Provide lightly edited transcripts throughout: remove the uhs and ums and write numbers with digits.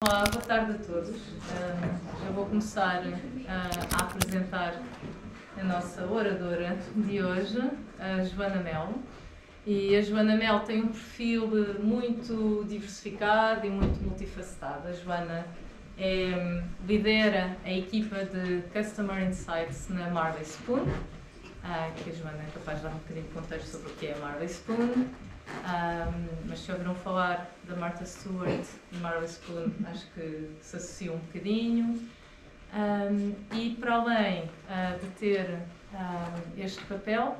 Olá, boa tarde a todos. Já vou começar a apresentar a nossa oradora de hoje, a Joana Melo. E a Joana Melo tem um perfil muito diversificado e muito multifacetado. A Joana lidera a equipa de Customer Insights na Marley Spoon, que a Joana é capaz de dar um bocadinho de contexto sobre o que é a Marley Spoon. Mas se ouviram falar da Martha Stewart e Marley Spoon, acho que se associam um bocadinho. E para além de ter este papel,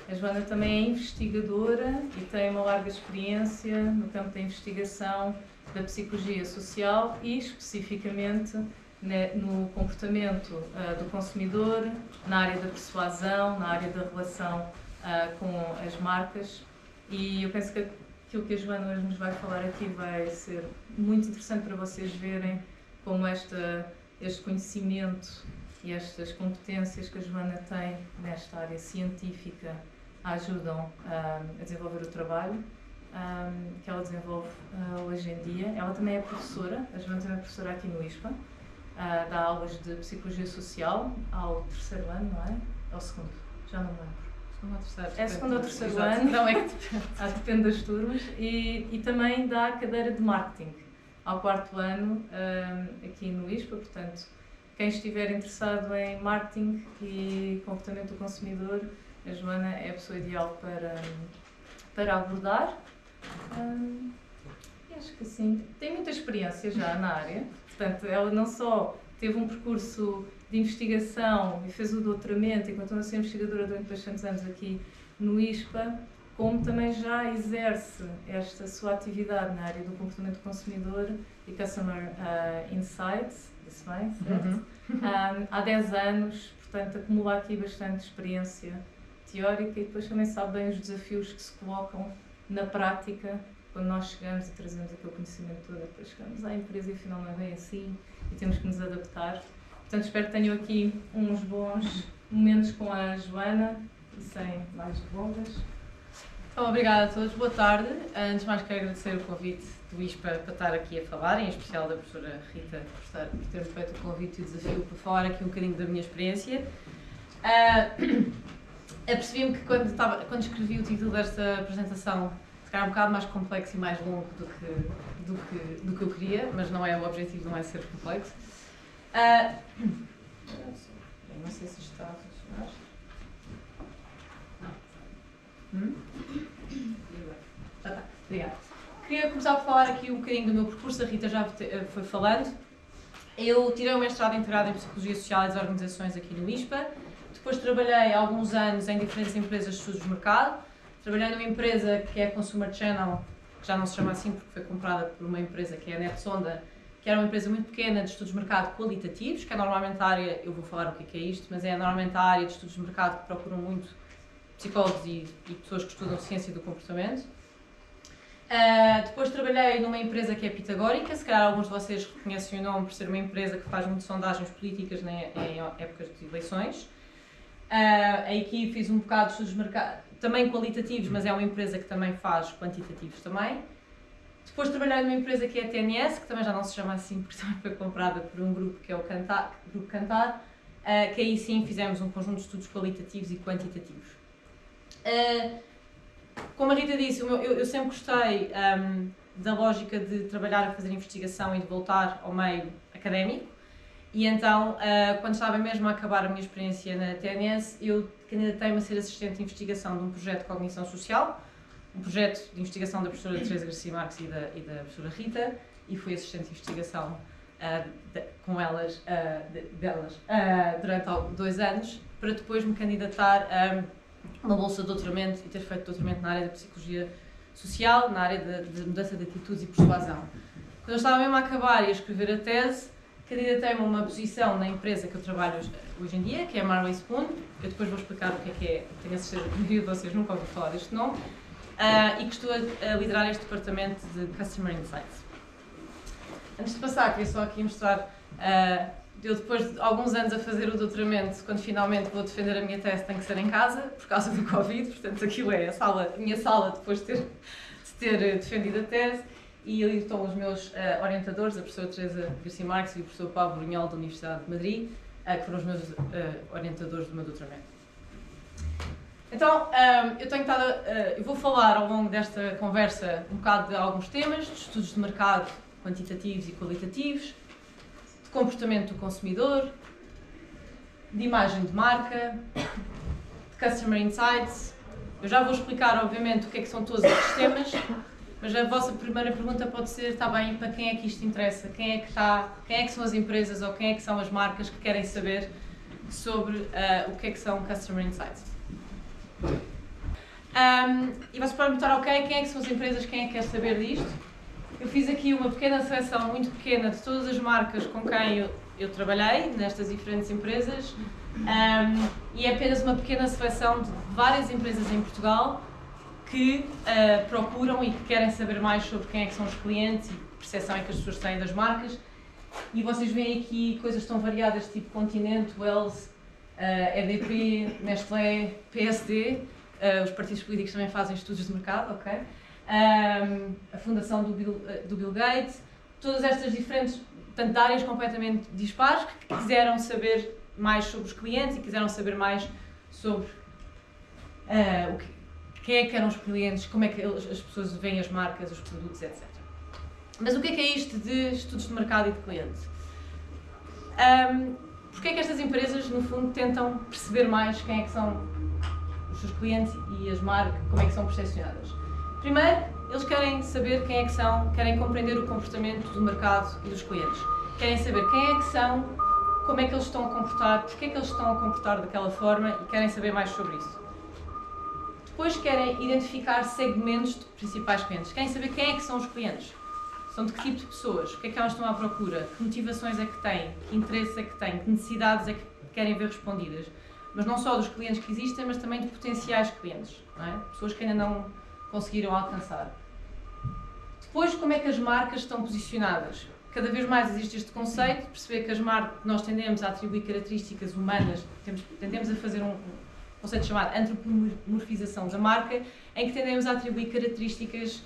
a Joana também é investigadora e tem uma larga experiência no campo da investigação da psicologia social e especificamente no comportamento do consumidor, na área da persuasão, na área da relação com as marcas. E eu penso que aquilo que a Joana hoje nos vai falar aqui vai ser muito interessante para vocês verem como este conhecimento e estas competências que a Joana tem nesta área científica ajudam a desenvolver o trabalho que ela desenvolve hoje em dia. Ela também é professora, a Joana também é professora aqui no ISPA, dá aulas de Psicologia Social ao terceiro ano, não é? Ao segundo, já não me lembro. É segundo ou terceiro ano, não é que depende das turmas, e também dá a cadeira de marketing ao quarto ano aqui no ISPA, portanto, quem estiver interessado em marketing e comportamento do consumidor, a Joana é a pessoa ideal para abordar. E acho que sim, tem muita experiência já na área, portanto, ela não só teve um percurso de investigação e fez o doutoramento e continua a ser investigadora durante bastantes anos aqui no ISPA, como também já exerce esta sua atividade na área do comportamento do consumidor e Customer Insights, disse bem, certo? Há 10 anos, portanto acumula aqui bastante experiência teórica e depois também sabe bem os desafios que se colocam na prática quando nós chegamos e trazemos aquele conhecimento todo, depois chegamos à empresa e afinal não é bem assim e temos que nos adaptar. Portanto, espero que tenham aqui uns bons momentos com a Joana e sem mais delongas. Então, obrigada a todos, boa tarde. Antes de mais, quero agradecer o convite do ISPA para estar aqui a falar, em especial da professora Rita por ter feito o convite e o desafio para falar aqui um bocadinho da minha experiência. Apercebi-me que quando escrevi o título desta apresentação, se calhar um bocado mais complexo e mais longo do que eu queria, mas não é o objetivo, não é ser complexo. Não sei se está a funcionar. Já está, obrigada. Queria começar por falar aqui um bocadinho do meu percurso, a Rita já foi falando. Eu tirei o mestrado integrado em Psicologia Social e das Organizações aqui no ISPA. Depois trabalhei há alguns anos em diferentes empresas de estudos de mercado. Trabalhei numa empresa que é a Consumer Channel, que já não se chama assim porque foi comprada por uma empresa que é a NetSonda, que era uma empresa muito pequena de estudos de mercado qualitativos, que é normalmente a área, eu vou falar o que é isto, mas é normalmente a área de estudos de mercado que procuram muito psicólogos e pessoas que estudam ciência do comportamento. Depois trabalhei numa empresa que é Pitagórica, se calhar alguns de vocês reconhecem o nome por ser uma empresa que faz muito sondagens políticas em épocas de eleições. Aqui fiz um bocado de estudos de mercado, também qualitativos, mas é uma empresa que também faz quantitativos também. Depois trabalhei numa empresa que é a TNS, que também já não se chama assim porque também foi comprada por um grupo que é o Grupo Cantar, que aí sim fizemos um conjunto de estudos qualitativos e quantitativos. Como a Rita disse, eu sempre gostei da lógica de trabalhar a fazer investigação e de voltar ao meio académico. E então, quando estava mesmo a acabar a minha experiência na TNS, eu candidatei-me a ser assistente de investigação de um projeto de cognição social, um projeto de investigação da professora Teresa Garcia Marques e da professora Rita, e fui assistente de investigação com elas durante 2 anos, para depois me candidatar a uma bolsa de doutoramento e ter feito doutoramento na área da psicologia social, na área de mudança de atitudes e persuasão. Quando eu estava mesmo a acabar e a escrever a tese, candidatei-me a uma posição na empresa que eu trabalho hoje em dia, que é a Marley Spoon. Eu depois vou explicar o que é, tenho a certeza que a maioria de vocês nunca ouviu falar deste nome, e que estou a liderar este departamento de Customer Insights. Antes de passar, queria só aqui mostrar, eu depois de alguns anos a fazer o doutoramento, quando finalmente vou defender a minha tese, tenho que ser em casa, por causa do Covid, portanto aquilo é a minha sala depois de ter defendido a tese. e ali estão os meus orientadores, a professora Teresa Garcia Marques e o professor Pablo Brunhol da Universidade de Madrid, que foram os meus orientadores do meu doutoramento. Então, eu vou falar ao longo desta conversa um bocado de alguns temas, de estudos de mercado quantitativos e qualitativos, de comportamento do consumidor, de imagem de marca, de Customer Insights. Eu já vou explicar, obviamente, o que é que são todos estes temas, mas a vossa primeira pergunta pode ser, está bem, para quem é que isto interessa? Quem é que são as empresas ou quem é que são as marcas que querem saber sobre o que é que são Customer Insights? E vocês podem perguntar, ok, quem é que são as empresas, quem é que quer saber disto? Eu fiz aqui uma pequena seleção, muito pequena, de todas as marcas com quem eu trabalhei, nestas diferentes empresas, e é apenas uma pequena seleção de várias empresas em Portugal que procuram e que querem saber mais sobre quem é que são os clientes e que percepção é que as pessoas têm das marcas. E vocês veem aqui coisas tão variadas, tipo Continente, Wells, EDP, Nestlé, PSD, os partidos políticos também fazem estudos de mercado, ok? A fundação do Bill Gates, todas estas diferentes, portanto, de áreas completamente dispares, que quiseram saber mais sobre os clientes e quiseram saber mais sobre quem é que eram os clientes, como é que as pessoas veem as marcas, os produtos, etc. Mas o que é isto de estudos de mercado e de cliente? Porque é que estas empresas, no fundo, tentam perceber mais quem é que são os seus clientes e as marcas, como é que são percepcionadas? Primeiro, eles querem saber quem é que são, querem compreender o comportamento do mercado e dos clientes. Querem saber quem é que são, como é que eles estão a comportar, porque é que eles estão a comportar daquela forma e querem saber mais sobre isso. Depois querem identificar segmentos de principais clientes. Querem saber quem é que são os clientes. São de que tipo de pessoas, o que é que elas estão à procura, que motivações é que têm, que interesses é que têm, que necessidades é que querem ver respondidas. Mas não só dos clientes que existem, mas também de potenciais clientes, não é? Pessoas que ainda não conseguiram alcançar. Depois, como é que as marcas estão posicionadas? Cada vez mais existe este conceito de perceber que as marcas, nós tendemos a atribuir características humanas, tendemos a fazer um conceito chamado antropomorfização da marca, em que tendemos a atribuir características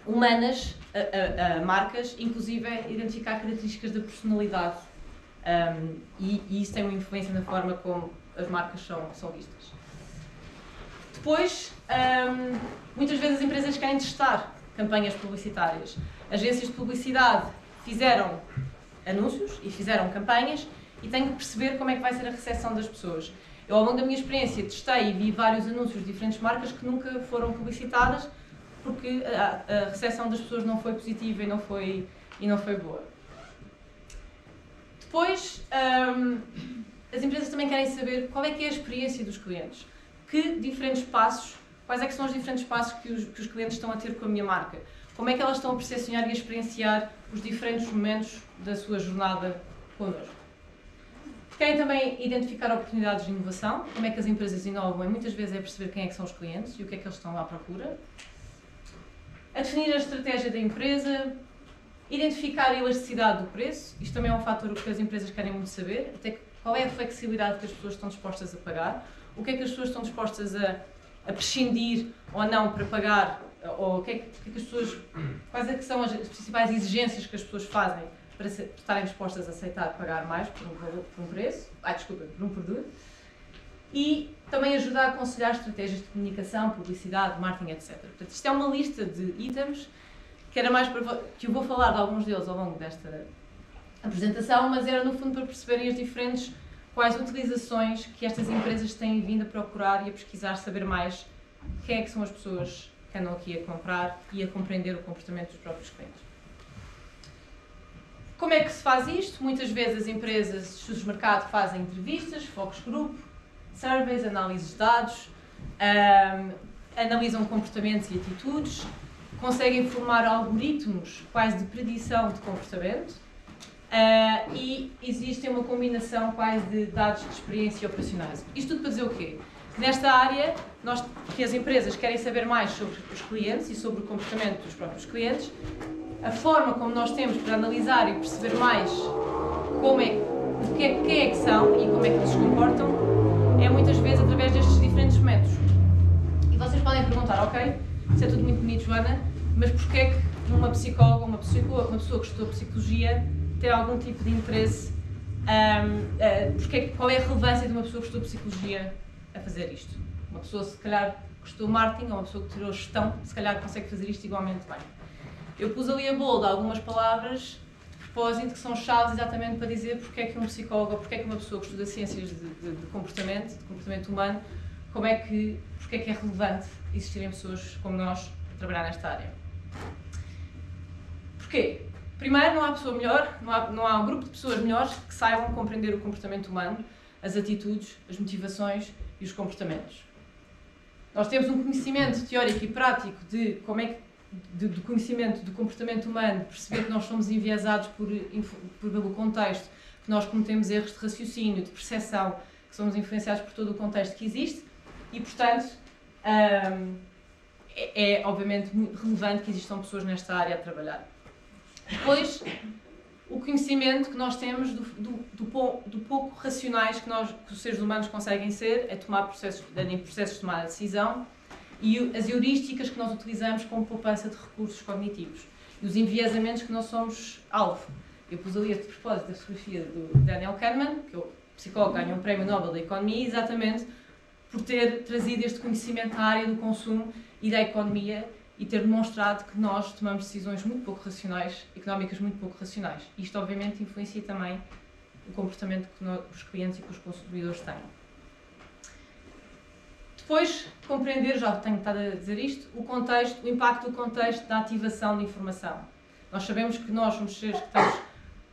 humanas a marcas, inclusive a identificar características da personalidade, e isso tem uma influência na forma como as marcas são vistas. Depois, muitas vezes as empresas querem testar campanhas publicitárias. Agências de publicidade fizeram anúncios e fizeram campanhas e têm que perceber como é que vai ser a recepção das pessoas. Eu, ao longo da minha experiência, testei e vi vários anúncios de diferentes marcas que nunca foram publicitadas porque a recepção das pessoas não foi positiva e não foi boa. Depois, as empresas também querem saber qual é que é a experiência dos clientes. Que diferentes passos, quais é que são os diferentes passos que os clientes estão a ter com a minha marca? Como é que elas estão a percepcionar e a experienciar os diferentes momentos da sua jornada connosco? Querem também identificar oportunidades de inovação, como é que as empresas inovam e muitas vezes é perceber quem é que são os clientes e o que é que eles estão à procura. A definir a estratégia da empresa, identificar a elasticidade do preço, isto também é um fator que as empresas querem muito saber, até qual é a flexibilidade que as pessoas estão dispostas a pagar, o que é que as pessoas estão dispostas a prescindir ou não para pagar, ou o que é que as pessoas, quais é que são as principais exigências que as pessoas fazem para estarem dispostas a aceitar pagar mais por um produto, e também ajudar a aconselhar estratégias de comunicação, publicidade, marketing, etc. Portanto, isto é uma lista de itens que era mais que eu vou falar de alguns deles ao longo desta apresentação, mas era no fundo para perceberem as diferentes quais utilizações que estas empresas têm vindo a procurar e a pesquisar, saber mais quem é que são as pessoas que andam aqui a comprar e a compreender o comportamento dos próprios clientes. Como é que se faz isto? Muitas vezes as empresas de estudos de mercado fazem entrevistas, focus group, surveys, análises de dados, analisam comportamentos e atitudes, conseguem formar algoritmos quase de predição de comportamento e existe uma combinação quase de dados de experiência operacionais. Isto tudo para dizer o quê? Nesta área, que as empresas querem saber mais sobre os clientes e sobre o comportamento dos próprios clientes, a forma como nós temos para analisar e perceber mais quem é que são e como é que eles se comportam é muitas vezes através destes diferentes métodos. E vocês podem perguntar, ok, isso é tudo muito bonito, Joana, mas porquê é que uma psicóloga, uma pessoa que estudou psicologia tem algum tipo de interesse, qual é a relevância de uma pessoa que estudou psicologia a fazer isto? Uma pessoa, se calhar, que estudou marketing, ou uma pessoa que tirou gestão, se calhar consegue fazer isto igualmente bem. Eu pus ali a bold algumas palavras de propósito que são chaves exatamente para dizer porque é que um psicólogo, ou porque é que uma pessoa que estuda ciências de comportamento humano, porque é que é relevante existirem pessoas como nós a trabalhar nesta área. Porquê? Primeiro, não há pessoa melhor, não há um grupo de pessoas melhores que saibam compreender o comportamento humano, as atitudes, as motivações e os comportamentos. Nós temos um conhecimento teórico e prático do conhecimento do comportamento humano, perceber que nós somos enviesados pelo contexto, que nós cometemos erros de raciocínio, de percepção, que somos influenciados por todo o contexto que existe e, portanto, é obviamente muito relevante que existam pessoas nesta área a trabalhar. Depois, o conhecimento que nós temos do pouco racionais que os seres humanos conseguem ser em processos de tomar decisão e as heurísticas que nós utilizamos como poupança de recursos cognitivos e os enviesamentos que nós somos alvo. Eu pus ali a propósito da fotografia do Daniel Kahneman, que é o psicólogo que ganhou um prémio Nobel da Economia, exatamente por ter trazido este conhecimento à área do consumo e da economia e ter demonstrado que nós tomamos decisões muito pouco racionais, económicas muito pouco racionais. Isto, obviamente, influencia também o comportamento que os clientes e que os consumidores têm. Depois, compreender, já tenho estado a dizer isto, o impacto do contexto da ativação de informação. Nós sabemos que nós somos seres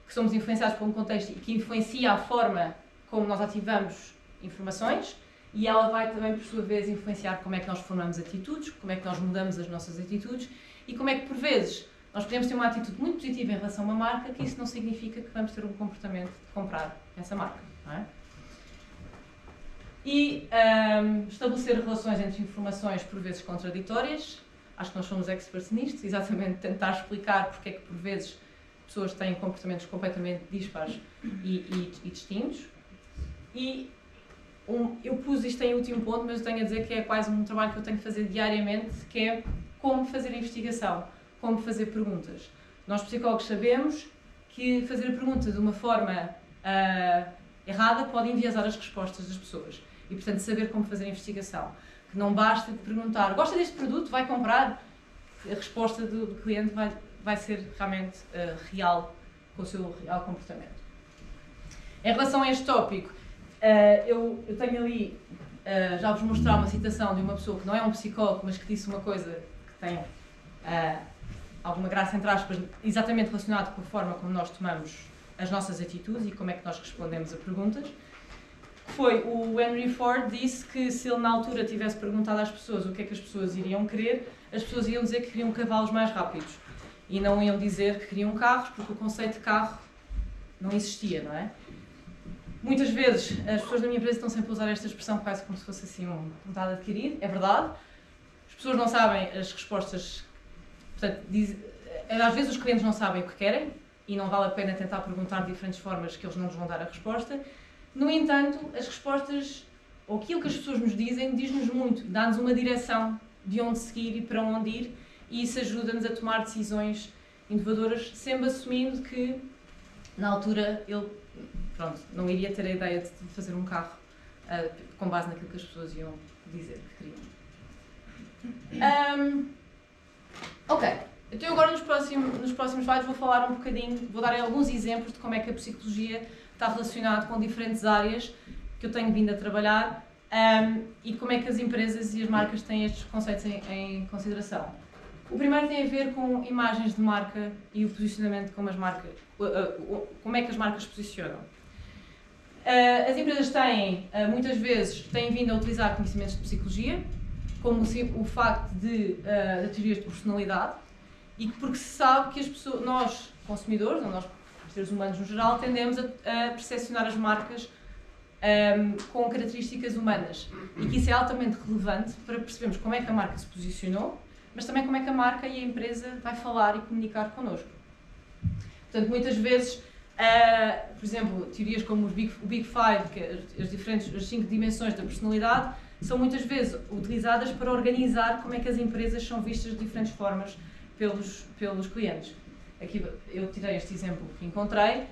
que somos influenciados por um contexto e que influencia a forma como nós ativamos informações, e ela vai também, por sua vez, influenciar como é que nós formamos atitudes, como é que nós mudamos as nossas atitudes e como é que, por vezes, nós podemos ter uma atitude muito positiva em relação a uma marca, que isso não significa que vamos ter um comportamento de comprar essa marca, não é? E estabelecer relações entre informações, por vezes, contraditórias. Acho que nós somos experts nisto, exatamente tentar explicar porque é que, por vezes, pessoas têm comportamentos completamente dispares e distintos. E eu pus isto em último ponto, mas eu tenho a dizer que é quase um trabalho que eu tenho que fazer diariamente, que é como fazer investigação, como fazer perguntas. Nós, psicólogos, sabemos que fazer a pergunta de uma forma errada pode enviesar as respostas das pessoas. E, portanto, saber como fazer a investigação. Que não basta perguntar, gosta deste produto, vai comprar? A resposta do cliente vai ser realmente real, com o seu real comportamento. Em relação a este tópico, eu tenho ali, já vos mostrar uma citação de uma pessoa que não é um psicólogo, mas que disse uma coisa que tem alguma graça, entre aspas, exatamente relacionado com a forma como nós tomamos as nossas atitudes e como é que nós respondemos a perguntas. Foi o Henry Ford disse que se ele na altura tivesse perguntado às pessoas o que é que as pessoas iriam querer, as pessoas iam dizer que queriam cavalos mais rápidos e não iam dizer que queriam carros, porque o conceito de carro não existia, não é? Muitas vezes as pessoas da minha empresa estão sempre a usar esta expressão quase como se fosse assim um dado adquirido, é verdade. As pessoas não sabem as respostas, portanto, às vezes os clientes não sabem o que querem e não vale a pena tentar perguntar de diferentes formas que eles não nos vão dar a resposta. No entanto, as respostas, ou aquilo que as pessoas nos dizem, diz-nos muito, dá-nos uma direção de onde seguir e para onde ir, e isso ajuda-nos a tomar decisões inovadoras, sempre assumindo que, na altura, ele não iria ter a ideia de fazer um carro com base naquilo que as pessoas iam dizer que queriam. Ok, então agora nos próximos slides vou falar um bocadinho, vou dar alguns exemplos de como é que a psicologia está relacionado com diferentes áreas que eu tenho vindo a trabalhar e como é que as empresas e as marcas têm estes conceitos em consideração. O primeiro tem a ver com imagens de marca e o posicionamento como como é que as marcas se posicionam. As empresas muitas vezes, têm vindo a utilizar conhecimentos de psicologia, como o facto de teorias de personalidade, e porque se sabe que nós, consumidores, ou nós, seres humanos no geral, tendemos a percepcionar as marcas com características humanas e que isso é altamente relevante para percebermos como é que a marca se posicionou, mas também como é que a marca e a empresa vai falar e comunicar connosco. Portanto, muitas vezes, por exemplo, teorias como o Big Five, que as 5 dimensões da personalidade, são muitas vezes utilizadas para organizar como é que as empresas são vistas de diferentes formas pelos clientes. Aqui eu tirei este exemplo que encontrei.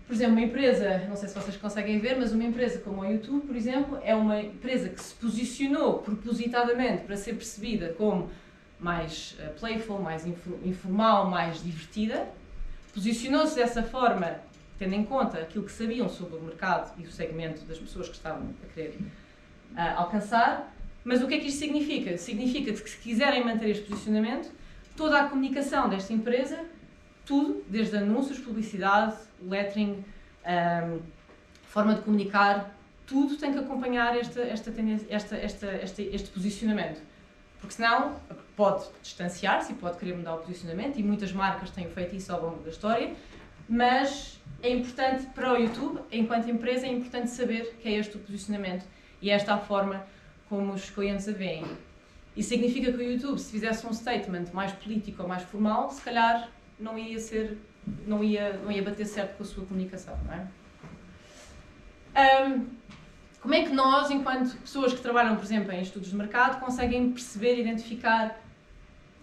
Por exemplo, uma empresa, não sei se vocês conseguem ver, mas uma empresa como o YouTube, por exemplo, é uma empresa que se posicionou propositadamente para ser percebida como mais playful, mais informal, mais divertida. Posicionou-se dessa forma, tendo em conta aquilo que sabiam sobre o mercado e o segmento das pessoas que estavam a querer alcançar. Mas o que é que isto significa? Significa que se quiserem manter este posicionamento, toda a comunicação desta empresa, tudo, desde anúncios, publicidade, lettering, forma de comunicar, tudo tem que acompanhar este posicionamento. Porque senão pode distanciar-se e pode querer mudar o posicionamento, e muitas marcas têm feito isso ao longo da história, mas é importante para o YouTube, enquanto empresa, é importante saber que é este o posicionamento e esta a forma como os clientes a veem. Isso significa que o YouTube, se fizesse um statement mais político ou mais formal, se calhar não ia bater certo com a sua comunicação, não é? Como é que nós, enquanto pessoas que trabalham, por exemplo, em estudos de mercado, conseguem perceber e identificar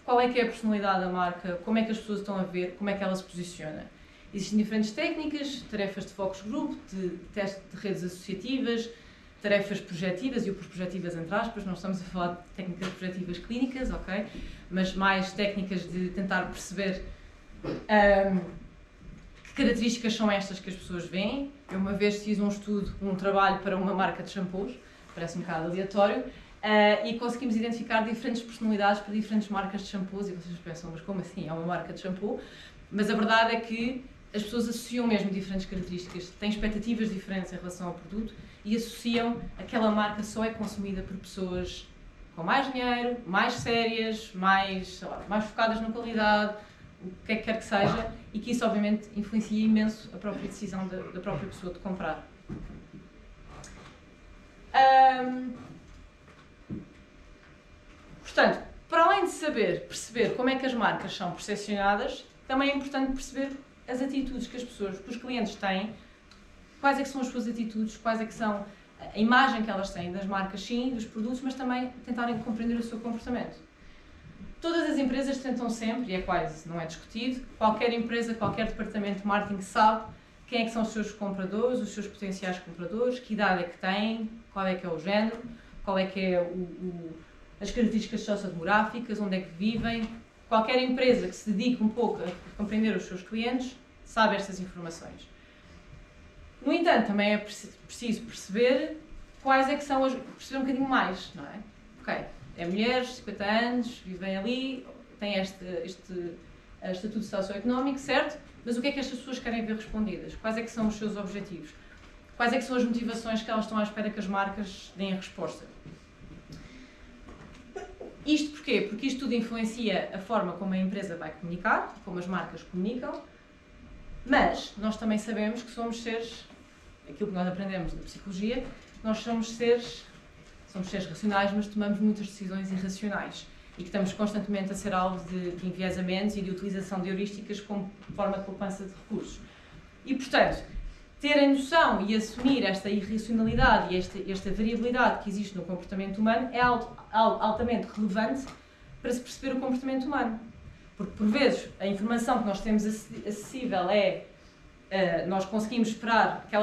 qual é que é a personalidade da marca, como é que as pessoas estão a ver, como é que ela se posiciona? Existem diferentes técnicas, tarefas de focus group, de teste de redes associativas, tarefas projetivas, e o por projetivas entre aspas, não estamos a falar de técnicas projetivas clínicas, ok? Mas mais técnicas de tentar perceber que características são estas que as pessoas veem. Eu uma vez fiz um trabalho para uma marca de shampoos, parece um bocado aleatório, e conseguimos identificar diferentes personalidades para diferentes marcas de shampoos, e vocês pensam, mas como assim? É uma marca de shampoo? Mas a verdade é que as pessoas associam mesmo diferentes características, têm expectativas diferentes em relação ao produto e associam aquela marca só é consumida por pessoas com mais dinheiro, mais sérias, mais focadas na qualidade, o que é que quer que seja, e que isso obviamente influencia imenso a própria decisão da própria pessoa de comprar. Portanto, para além de perceber como é que as marcas são percepcionadas, também é importante perceber as atitudes que os clientes têm, quais é que são as suas atitudes, quais é que são a imagem que elas têm das marcas, sim, dos produtos, mas também tentarem compreender o seu comportamento. Todas as empresas tentam sempre, e é quase, não é discutido, qualquer empresa, qualquer departamento de marketing sabe quem é que são os seus compradores, os seus potenciais compradores, que idade é que têm, qual é que é o género, qual é que é as características sociodemográficas, onde é que vivem. Qualquer empresa que se dedique um pouco a compreender os seus clientes sabe estas informações. No entanto, também é preciso perceber quais é que são perceber um bocadinho mais, não é? Ok, é mulheres, 50 anos, vivem ali, têm este estatuto socioeconómico, certo? Mas o que é que estas pessoas querem ver respondidas? Quais é que são os seus objetivos? Quais é que são as motivações que elas estão à espera que as marcas deem a resposta? Isto porquê? Porque isto tudo influencia a forma como a empresa vai comunicar, como as marcas comunicam, mas nós também sabemos que somos seres, aquilo que nós aprendemos da psicologia, nós somos seres racionais, mas tomamos muitas decisões irracionais e que estamos constantemente a ser alvo de enviesamentos e de utilização de heurísticas como forma de poupança de recursos. E, portanto, terem noção e assumir esta irracionalidade e esta variabilidade que existe no comportamento humano é algo altamente relevante para se perceber o comportamento humano. Porque, por vezes, a informação que nós temos acessível nós conseguimos esperar que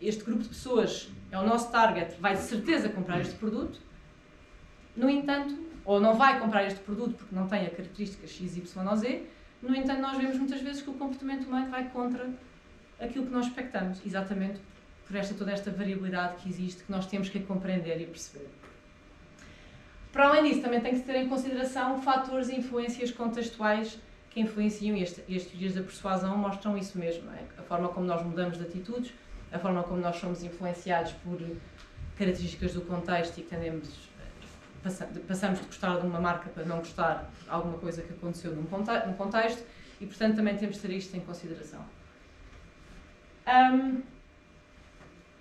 este grupo de pessoas é o nosso target, vai de certeza comprar este produto, no entanto, ou não vai comprar este produto porque não tem a característica X, Y ou Z, no entanto, nós vemos muitas vezes que o comportamento humano vai contra aquilo que nós expectamos, exatamente por toda esta variabilidade que existe, que nós temos que compreender e perceber. Para além disso, também tem que ter em consideração fatores e influências contextuais que influenciam, e as teorias da persuasão mostram isso mesmo, não é? A forma como nós mudamos de atitudes, a forma como nós somos influenciados por características do contexto e que passamos de gostar de uma marca para não gostar de alguma coisa que aconteceu num contexto, e portanto também temos de ter isto em consideração.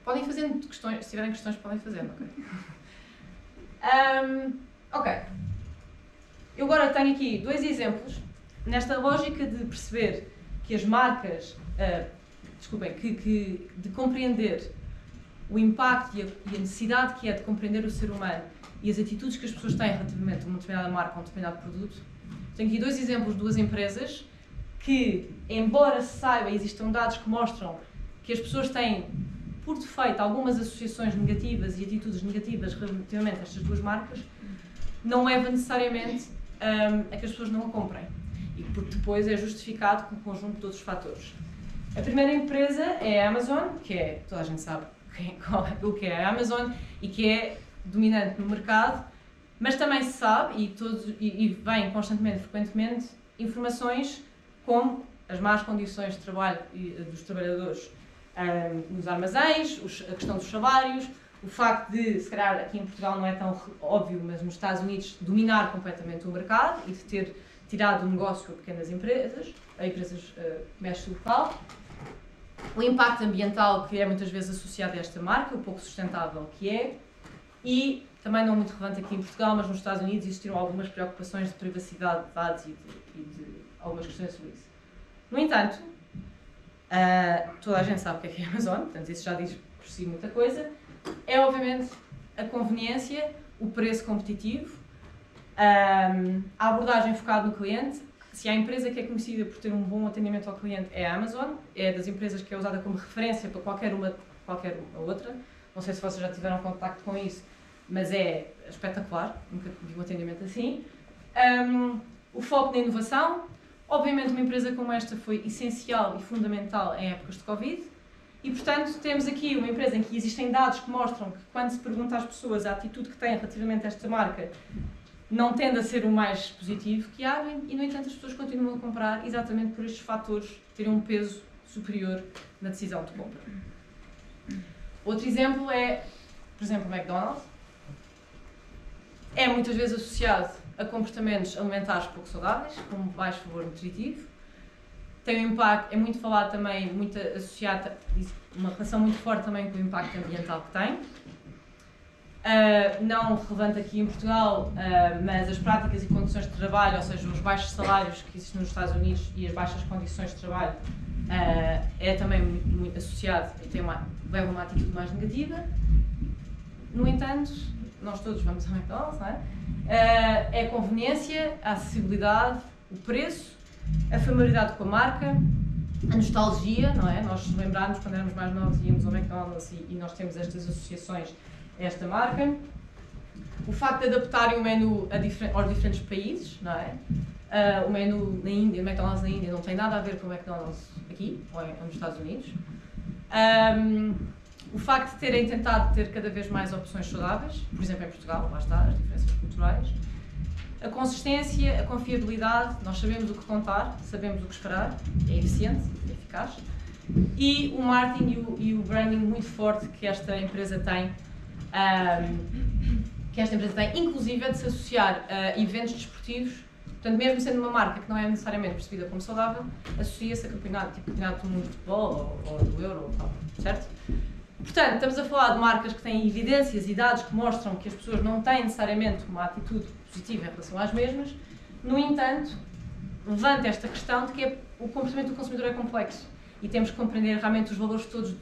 Podem fazer questões, se tiverem questões podem fazer, ok? Ok. Eu agora tenho aqui dois exemplos, nesta lógica de perceber que as marcas, de compreender o impacto e a necessidade que é de compreender o ser humano e as atitudes que as pessoas têm relativamente a uma determinada marca ou a um determinado produto, Tenho aqui dois exemplos de duas empresas que, embora se saiba, existam dados que mostram que as pessoas têm, por defeito, algumas associações negativas e atitudes negativas relativamente a estas duas marcas, não leva necessariamente a que as pessoas não a comprem. E porque depois é justificado com um conjunto de outros fatores. A primeira empresa é a Amazon, que é, toda a gente sabe o que é a Amazon e que é dominante no mercado, mas também se sabe, e vem constantemente, frequentemente, informações como as más condições de trabalho dos trabalhadores nos armazéns, a questão dos salários, o facto de, se calhar aqui em Portugal não é tão óbvio, mas nos Estados Unidos, dominar completamente o mercado e de ter tirado o negócio a pequenas empresas, a empresas comércio local. O impacto ambiental que é muitas vezes associado a esta marca, o pouco sustentável que é, e também não muito relevante aqui em Portugal, mas nos Estados Unidos existiram algumas preocupações de privacidade de dados e de algumas questões sobre isso. No entanto, toda a gente sabe o que é a Amazon, portanto isso já diz por si muita coisa, é obviamente a conveniência, o preço competitivo, a abordagem focada no cliente. Se há empresa que é conhecida por ter um bom atendimento ao cliente é a Amazon, é das empresas que é usada como referência para qualquer uma outra. Não sei se vocês já tiveram contacto com isso, mas é espetacular, nunca vi um atendimento assim. O foco na inovação, obviamente uma empresa como esta foi essencial e fundamental em épocas de Covid, e portanto temos aqui uma empresa em que existem dados que mostram que quando se pergunta às pessoas a atitude que têm relativamente a esta marca, não tende a ser o mais positivo que há, e no entanto as pessoas continuam a comprar exatamente por estes fatores terem um peso superior na decisão de compra. Outro exemplo é, por exemplo, o McDonald's. É muitas vezes associado a comportamentos alimentares pouco saudáveis, com baixo valor nutritivo. Tem um impacto, é muito falado também, muito associado, uma relação muito forte também com o impacto ambiental que tem. Não relevante aqui em Portugal, mas as práticas e condições de trabalho, ou seja, os baixos salários que existem nos Estados Unidos e as baixas condições de trabalho, é também muito associado e leva uma atitude mais negativa. No entanto, nós todos vamos ao McDonald's, não é? É a conveniência, a acessibilidade, o preço, a familiaridade com a marca, a nostalgia, não é? Nós lembrarmos quando éramos mais novos íamos ao McDonald's e nós temos estas associações a esta marca. O facto de adaptarem o menu aos diferentes países, não é? O menu na Índia, o McDonald's na Índia não tem nada a ver com o McDonald's aqui, ou nos Estados Unidos. O facto de terem tentado ter cada vez mais opções saudáveis, por exemplo em Portugal, lá está, as diferenças culturais. A consistência, a confiabilidade, nós sabemos o que contar, sabemos o que esperar, é eficiente, é eficaz. E o marketing e o branding muito forte que esta empresa tem, inclusive é de se associar a eventos desportivos. Portanto, mesmo sendo uma marca que não é necessariamente percebida como saudável, associa-se a campeonato do mundo de futebol ou do Euro, ou tal, certo? Portanto, estamos a falar de marcas que têm evidências e dados que mostram que as pessoas não têm necessariamente uma atitude positiva em relação às mesmas. No entanto, levanta esta questão de que o comportamento do consumidor é complexo e temos que compreender realmente os valores todos,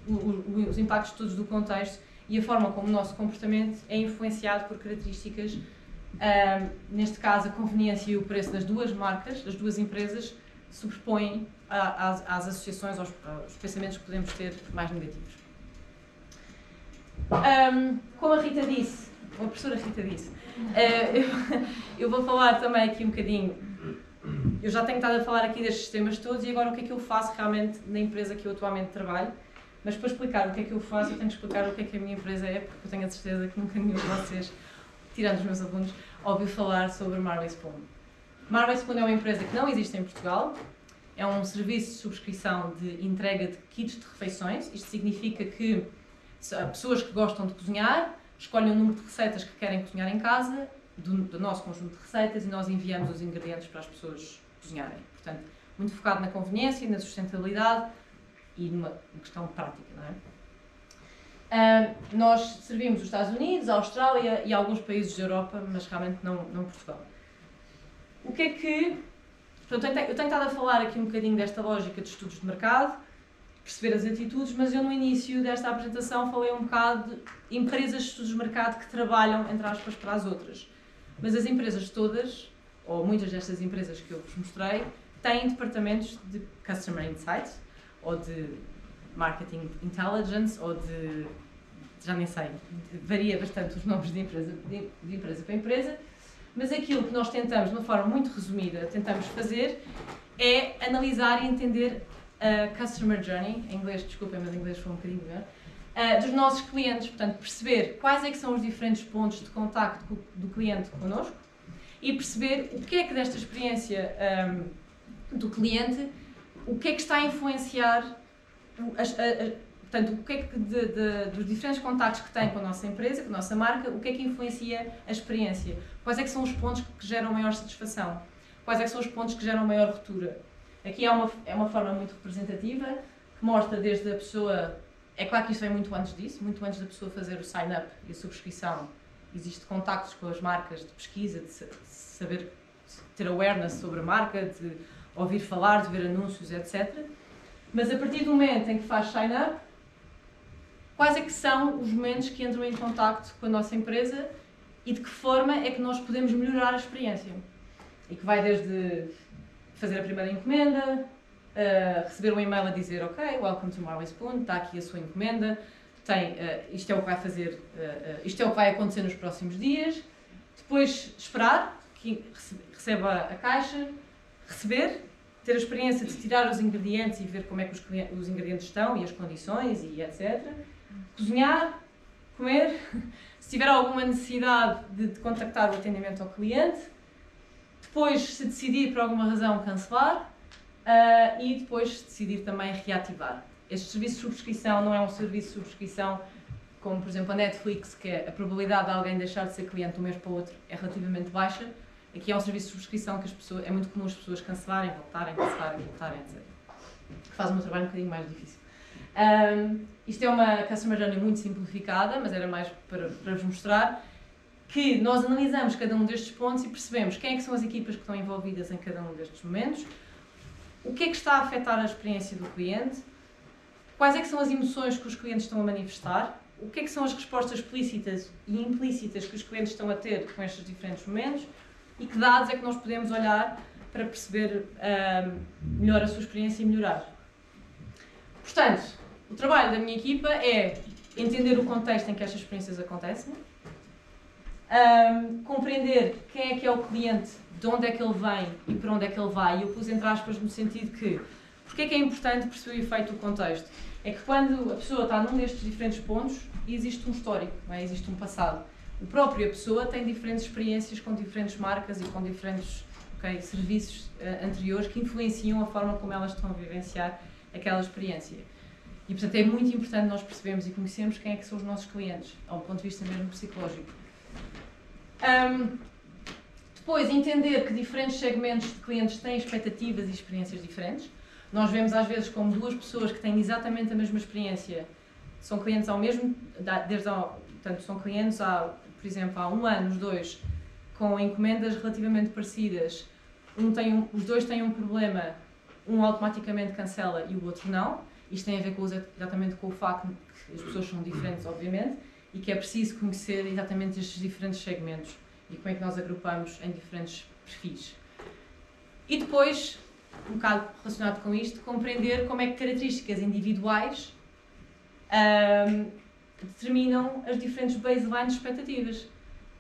os impactos todos do contexto e a forma como o nosso comportamento é influenciado por características, neste caso a conveniência e o preço das duas marcas, das duas empresas, sobrepõem às associações, aos pensamentos que podemos ter mais negativos. Como a Rita disse, a professora Rita disse, eu vou falar também aqui um bocadinho, eu já tenho estado a falar aqui destes temas todos e agora o que é que eu faço realmente na empresa que eu atualmente trabalho, mas para explicar o que é que eu faço eu tenho que explicar o que é que a minha empresa é, porque eu tenho a certeza que nunca nenhum de vocês, tirando os meus alunos, ouviu falar sobre Marley Spoon. Marley Spoon é uma empresa que não existe em Portugal, é um serviço de subscrição de entrega de kits de refeições, isto significa que pessoas que gostam de cozinhar escolhem o número de receitas que querem cozinhar em casa, do nosso conjunto de receitas, e nós enviamos os ingredientes para as pessoas cozinharem. Portanto, muito focado na conveniência, na sustentabilidade e numa questão prática, não é? Nós servimos os Estados Unidos, a Austrália e alguns países da Europa, mas realmente não Portugal. O que é que... Portanto, eu tenho estado a falar aqui um bocadinho desta lógica de estudos de mercado, perceber as atitudes, mas eu no início desta apresentação falei um bocado de empresas de estudos de mercado que trabalham, entre aspas, para as outras. Mas as empresas todas, ou muitas destas empresas que eu vos mostrei, têm departamentos de Customer Insights, ou de Marketing Intelligence, ou de... já nem sei, varia bastante os nomes de empresa para empresa, mas aquilo que nós tentamos, de uma forma muito resumida, tentamos fazer é analisar e entender a Customer Journey, em inglês, desculpem, mas em inglês foi um bocadinho melhor, dos nossos clientes, portanto, perceber quais é que são os diferentes pontos de contacto do cliente connosco e perceber o que é que desta experiência do cliente, o que é que está a influenciar, portanto, o que é que dos diferentes contactos que tem com a nossa empresa, com a nossa marca, o que é que influencia a experiência, quais é que são os pontos que geram maior satisfação, quais é que são os pontos que geram maior ruptura. Aqui é uma forma muito representativa, que mostra desde a pessoa... É claro que isto vem muito antes disso, muito antes da pessoa fazer o sign-up e a subscrição. Existe contactos com as marcas de pesquisa, de saber, ter awareness sobre a marca, de ouvir falar, de ver anúncios, etc. Mas a partir do momento em que faz sign-up, quais é que são os momentos que entram em contacto com a nossa empresa e de que forma é que nós podemos melhorar a experiência? E que vai desde fazer a primeira encomenda, receber um e-mail a dizer ok, welcome to Marley Spoon, está aqui a sua encomenda, isto é o que vai fazer, isto é o que vai acontecer nos próximos dias, depois esperar que receba a caixa, receber, ter a experiência de tirar os ingredientes e ver como é que os ingredientes estão e as condições e etc. Cozinhar, comer, se tiver alguma necessidade de contactar o atendimento ao cliente, depois, se decidir por alguma razão cancelar, e depois decidir também reativar. Este serviço de subscrição não é um serviço de subscrição como, por exemplo, a Netflix, que a probabilidade de alguém deixar de ser cliente de um mês para o outro é relativamente baixa. Aqui é um serviço de subscrição que é muito comum as pessoas cancelarem, voltarem, cancelarem, voltarem, etc. Que faz o meu trabalho um bocadinho mais difícil. Isto é uma Customer Journey muito simplificada, mas era mais para vos mostrar que nós analisamos cada um destes pontos e percebemos quem é que são as equipas que estão envolvidas em cada um destes momentos, o que é que está a afetar a experiência do cliente, quais é que são as emoções que os clientes estão a manifestar, o que é que são as respostas explícitas e implícitas que os clientes estão a ter com estes diferentes momentos e que dados é que nós podemos olhar para perceber melhor a sua experiência e melhorar. Portanto, o trabalho da minha equipa é entender o contexto em que estas experiências acontecem, compreender quem é que é o cliente, de onde é que ele vem e para onde é que ele vai, e eu pus entre aspas no sentido que, porque é importante perceber o efeito do contexto? É que quando a pessoa está num destes diferentes pontos, existe um histórico, não é? Existe um passado. A própria pessoa tem diferentes experiências com diferentes marcas e com diferentes serviços anteriores que influenciam a forma como elas estão a vivenciar aquela experiência. E, portanto, é muito importante nós percebermos e conhecermos quem é que são os nossos clientes, ao ponto de vista mesmo psicológico. Depois, entender que diferentes segmentos de clientes têm expectativas e experiências diferentes. Nós vemos às vezes como duas pessoas que têm exatamente a mesma experiência, são clientes ao mesmo, portanto, são clientes por exemplo, há um ano, os dois, com encomendas relativamente parecidas. Os dois têm um problema, um automaticamente cancela e o outro não. Isto tem a ver exatamente com o facto que as pessoas são diferentes, obviamente, e que é preciso conhecer exatamente estes diferentes segmentos e como é que nós agrupamos em diferentes perfis. E depois, um bocado relacionado com isto, compreender como é que características individuais determinam as diferentes baselines de expectativas.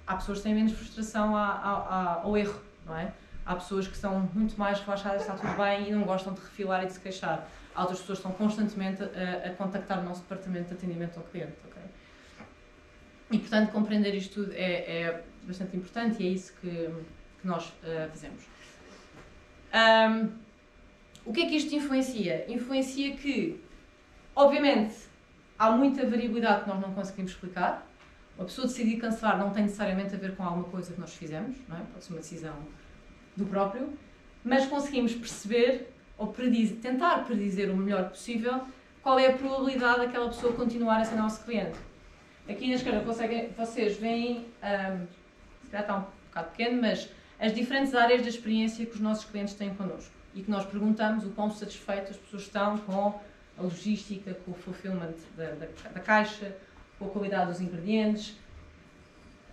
Há pessoas que têm menos frustração ao erro, não é? Há pessoas que são muito mais relaxadas, está tudo bem e não gostam de refilar e de se queixar. Há outras pessoas que estão constantemente a contactar o nosso departamento de atendimento ao cliente. Okay? E, portanto, compreender isto tudo é bastante importante e é isso que nós fazemos. O que é que isto influencia? Influencia que, obviamente, há muita variabilidade que nós não conseguimos explicar. A pessoa decidir cancelar não tem necessariamente a ver com alguma coisa que nós fizemos, não é? Pode ser uma decisão do próprio, mas conseguimos perceber ou tentar predizer o melhor possível qual é a probabilidade daquela pessoa continuar a ser nosso cliente. Aqui na esquerda vocês veem, se calhar está um bocado pequeno, mas as diferentes áreas da experiência que os nossos clientes têm connosco e que nós perguntamos o quão satisfeitas as pessoas estão com a logística, com o fulfillment da caixa, com a qualidade dos ingredientes.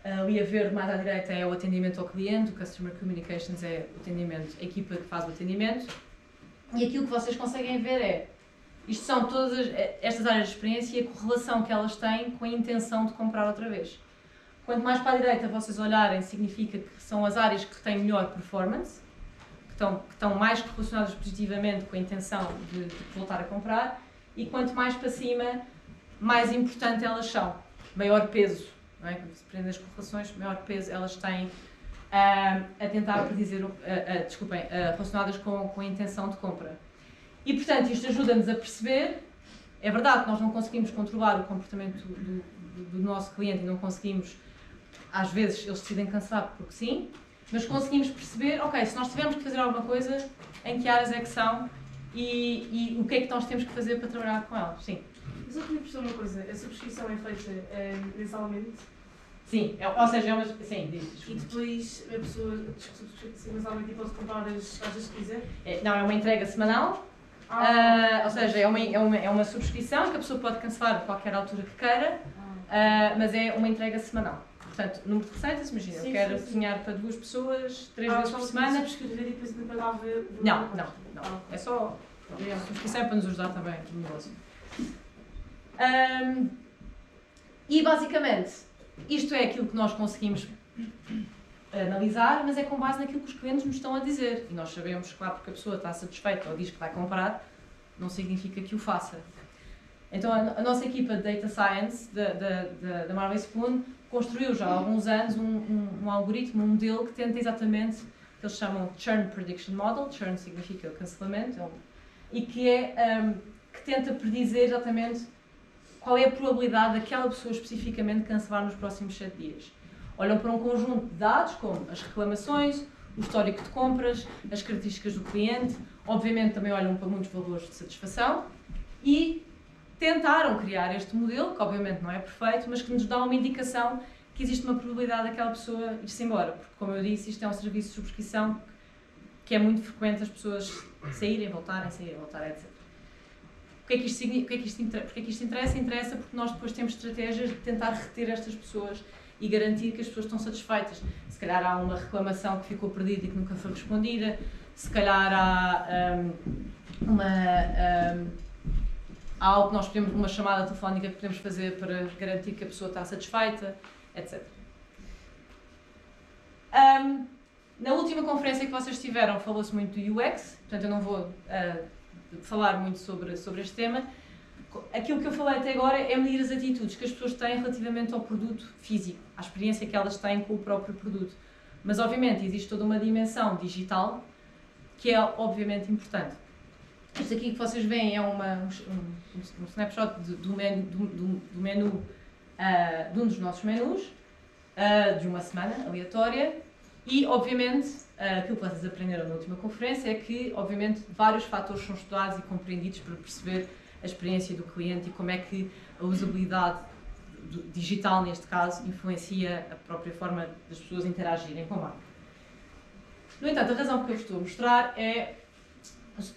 Ali a ver mais à direita é o atendimento ao cliente, o Customer Communications é o atendimento, a equipa que faz o atendimento. E aquilo que vocês conseguem ver é, isto são todas estas áreas de experiência e a correlação que elas têm com a intenção de comprar outra vez. Quanto mais para a direita vocês olharem, significa que são as áreas que têm melhor performance, que estão mais correlacionadas positivamente com a intenção de voltar a comprar, e quanto mais para cima, mais importante elas são, maior peso. Não é? Quando se prende as correlações, maior peso elas têm a tentar predizer, relacionadas com a intenção de compra. E, portanto, isto ajuda-nos a perceber, é verdade que nós não conseguimos controlar o comportamento do nosso cliente e não conseguimos, às vezes eles decidem cancelar porque sim, mas conseguimos perceber, ok, se nós tivermos que fazer alguma coisa, em que áreas é que são e o que é que nós temos que fazer para trabalhar com elas. Sim. Eu só queria perceber uma coisa, a subscrição é feita mensalmente? Sim, ou seja, é uma... Sim, diz. E depois a pessoa subscreve mensalmente e pode comprar as taxas que quiser? Não, é uma entrega semanal, ou seja, é uma subscrição que a pessoa pode cancelar a qualquer altura que queira, mas é uma entrega semanal. Portanto, número de receitas, imagina, eu quero cozinhar para 2 pessoas, 3 vezes por semana. Subscrever e depois ainda pagava... Não. É só... A subscrição é para nos ajudar também no negócio. E basicamente, isto é aquilo que nós conseguimos analisar, mas é com base naquilo que os clientes nos estão a dizer. E nós sabemos, claro, porque a pessoa está satisfeita ou diz que vai comprar, não significa que o faça. Então a nossa equipa de Data Science da Marley Spoon construiu já há alguns anos um algoritmo, um modelo que tenta exatamente, que eles chamam Churn Prediction Model, churn significa cancelamento, e que tenta predizer exatamente qual é a probabilidade daquela pessoa especificamente cancelar nos próximos 7 dias. Olham para um conjunto de dados, como as reclamações, o histórico de compras, as características do cliente, obviamente também olham para muitos valores de satisfação e tentaram criar este modelo, que obviamente não é perfeito, mas que nos dá uma indicação que existe uma probabilidade daquela pessoa ir-se embora, porque como eu disse, isto é um serviço de subscrição que é muito frequente as pessoas saírem, voltarem, etc. Porque é que isto interessa? Interessa porque nós depois temos estratégias de tentar reter estas pessoas e garantir que as pessoas estão satisfeitas. Se calhar há uma reclamação que ficou perdida e que nunca foi respondida, se calhar há algo que nós podemos, uma chamada telefónica que podemos fazer para garantir que a pessoa está satisfeita, etc. Na última conferência que vocês tiveram falou-se muito do UX, portanto eu não vou falar muito sobre este tema. Aquilo que eu falei até agora é medir as atitudes que as pessoas têm relativamente ao produto físico, à experiência que elas têm com o próprio produto. Mas obviamente existe toda uma dimensão digital que é obviamente importante. Isto aqui que vocês veem é um snapshot do menu de um dos nossos menus, de uma semana aleatória, e obviamente aquilo que vocês aprenderam na última conferência é que obviamente vários fatores são estudados e compreendidos para perceber a experiência do cliente e como é que a usabilidade digital, neste caso, influencia a própria forma das pessoas interagirem com a marca. No entanto, a razão que eu vos estou a mostrar é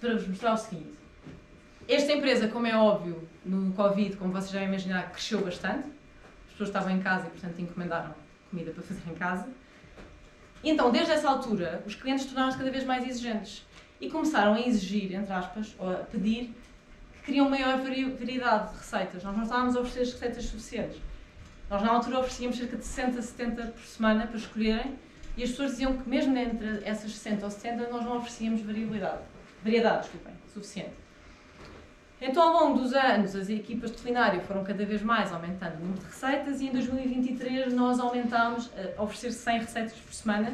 para vos mostrar o seguinte. Esta empresa, como é óbvio, no Covid, como vocês já imaginar, cresceu bastante. As pessoas estavam em casa e, portanto, encomendaram comida para fazer em casa. E então, desde essa altura, os clientes tornaram-se cada vez mais exigentes e começaram a exigir, entre aspas, ou a pedir, que queriam maior variedade de receitas. Nós não estávamos a oferecer as receitas suficientes. Nós, na altura, oferecíamos cerca de 60, 70 por semana para escolherem e as pessoas diziam que, mesmo entre essas 60 ou 70, nós não oferecíamos variedade suficiente. Então, ao longo dos anos, as equipas de culinária foram cada vez mais aumentando o número de receitas e em 2023 nós aumentámos a oferecer 100 receitas por semana.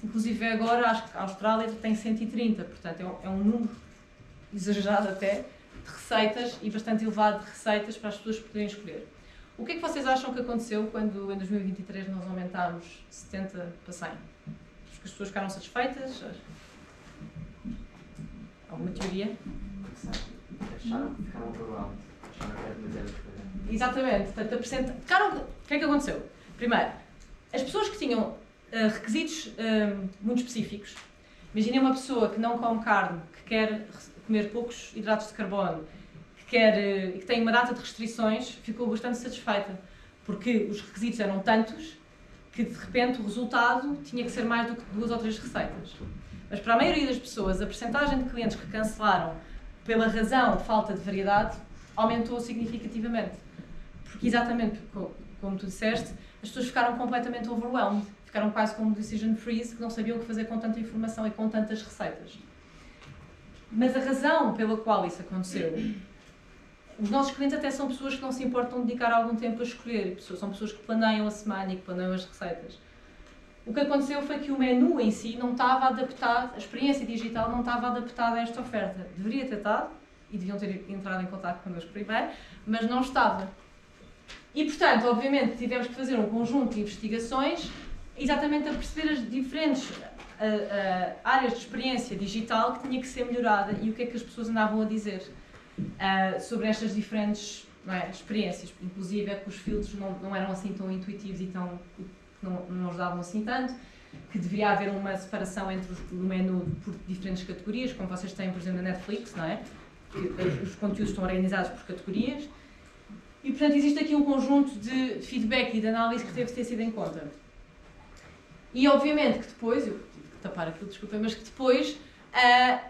Inclusive agora acho que a Austrália tem 130, portanto é um número exagerado até de receitas e bastante elevado de receitas para as pessoas poderem escolher. O que é que vocês acham que aconteceu quando em 2023 nós aumentámos 70 para 100? Acho que as pessoas ficaram satisfeitas? Alguma teoria? Acharam que ficaram overwhelmed. Acharam que era demasiada coisa. Exatamente. Portanto, o que é que aconteceu? Primeiro, as pessoas que tinham requisitos muito específicos, imaginem uma pessoa que não come carne, que quer comer poucos hidratos de carbono, que tem uma data de restrições, ficou bastante satisfeita, porque os requisitos eram tantos que de repente o resultado tinha que ser mais do que 2 ou 3 receitas. Mas para a maioria das pessoas, a percentagem de clientes que cancelaram pela razão de falta de variedade aumentou significativamente. Porque exatamente como tu disseste, as pessoas ficaram completamente overwhelmed, ficaram quase como decision freeze, que não sabiam o que fazer com tanta informação e com tantas receitas. Mas a razão pela qual isso aconteceu, os nossos clientes até são pessoas que não se importam de dedicar algum tempo a escolher, são pessoas que planeiam a semana e que planeiam as receitas. O que aconteceu foi que o menu em si não estava adaptado, a experiência digital não estava adaptada a esta oferta. Deveria ter estado, e deviam ter entrado em contato connosco primeiro, mas não estava. E, portanto, obviamente, tivemos que fazer um conjunto de investigações exatamente a perceber as diferentes áreas de experiência digital que tinha que ser melhorada e o que é que as pessoas andavam a dizer sobre estas diferentes experiências. Inclusive, é que os filtros não eram assim tão intuitivos e não ajudavam assim tanto, que deveria haver uma separação entre o menu por diferentes categorias, como vocês têm, por exemplo, na Netflix, não é? Que os conteúdos estão organizados por categorias. E, portanto, existe aqui um conjunto de feedback e de análise que teve de ter sido em conta. E, obviamente, que depois, eu tive que tapar aquilo, desculpem, mas que depois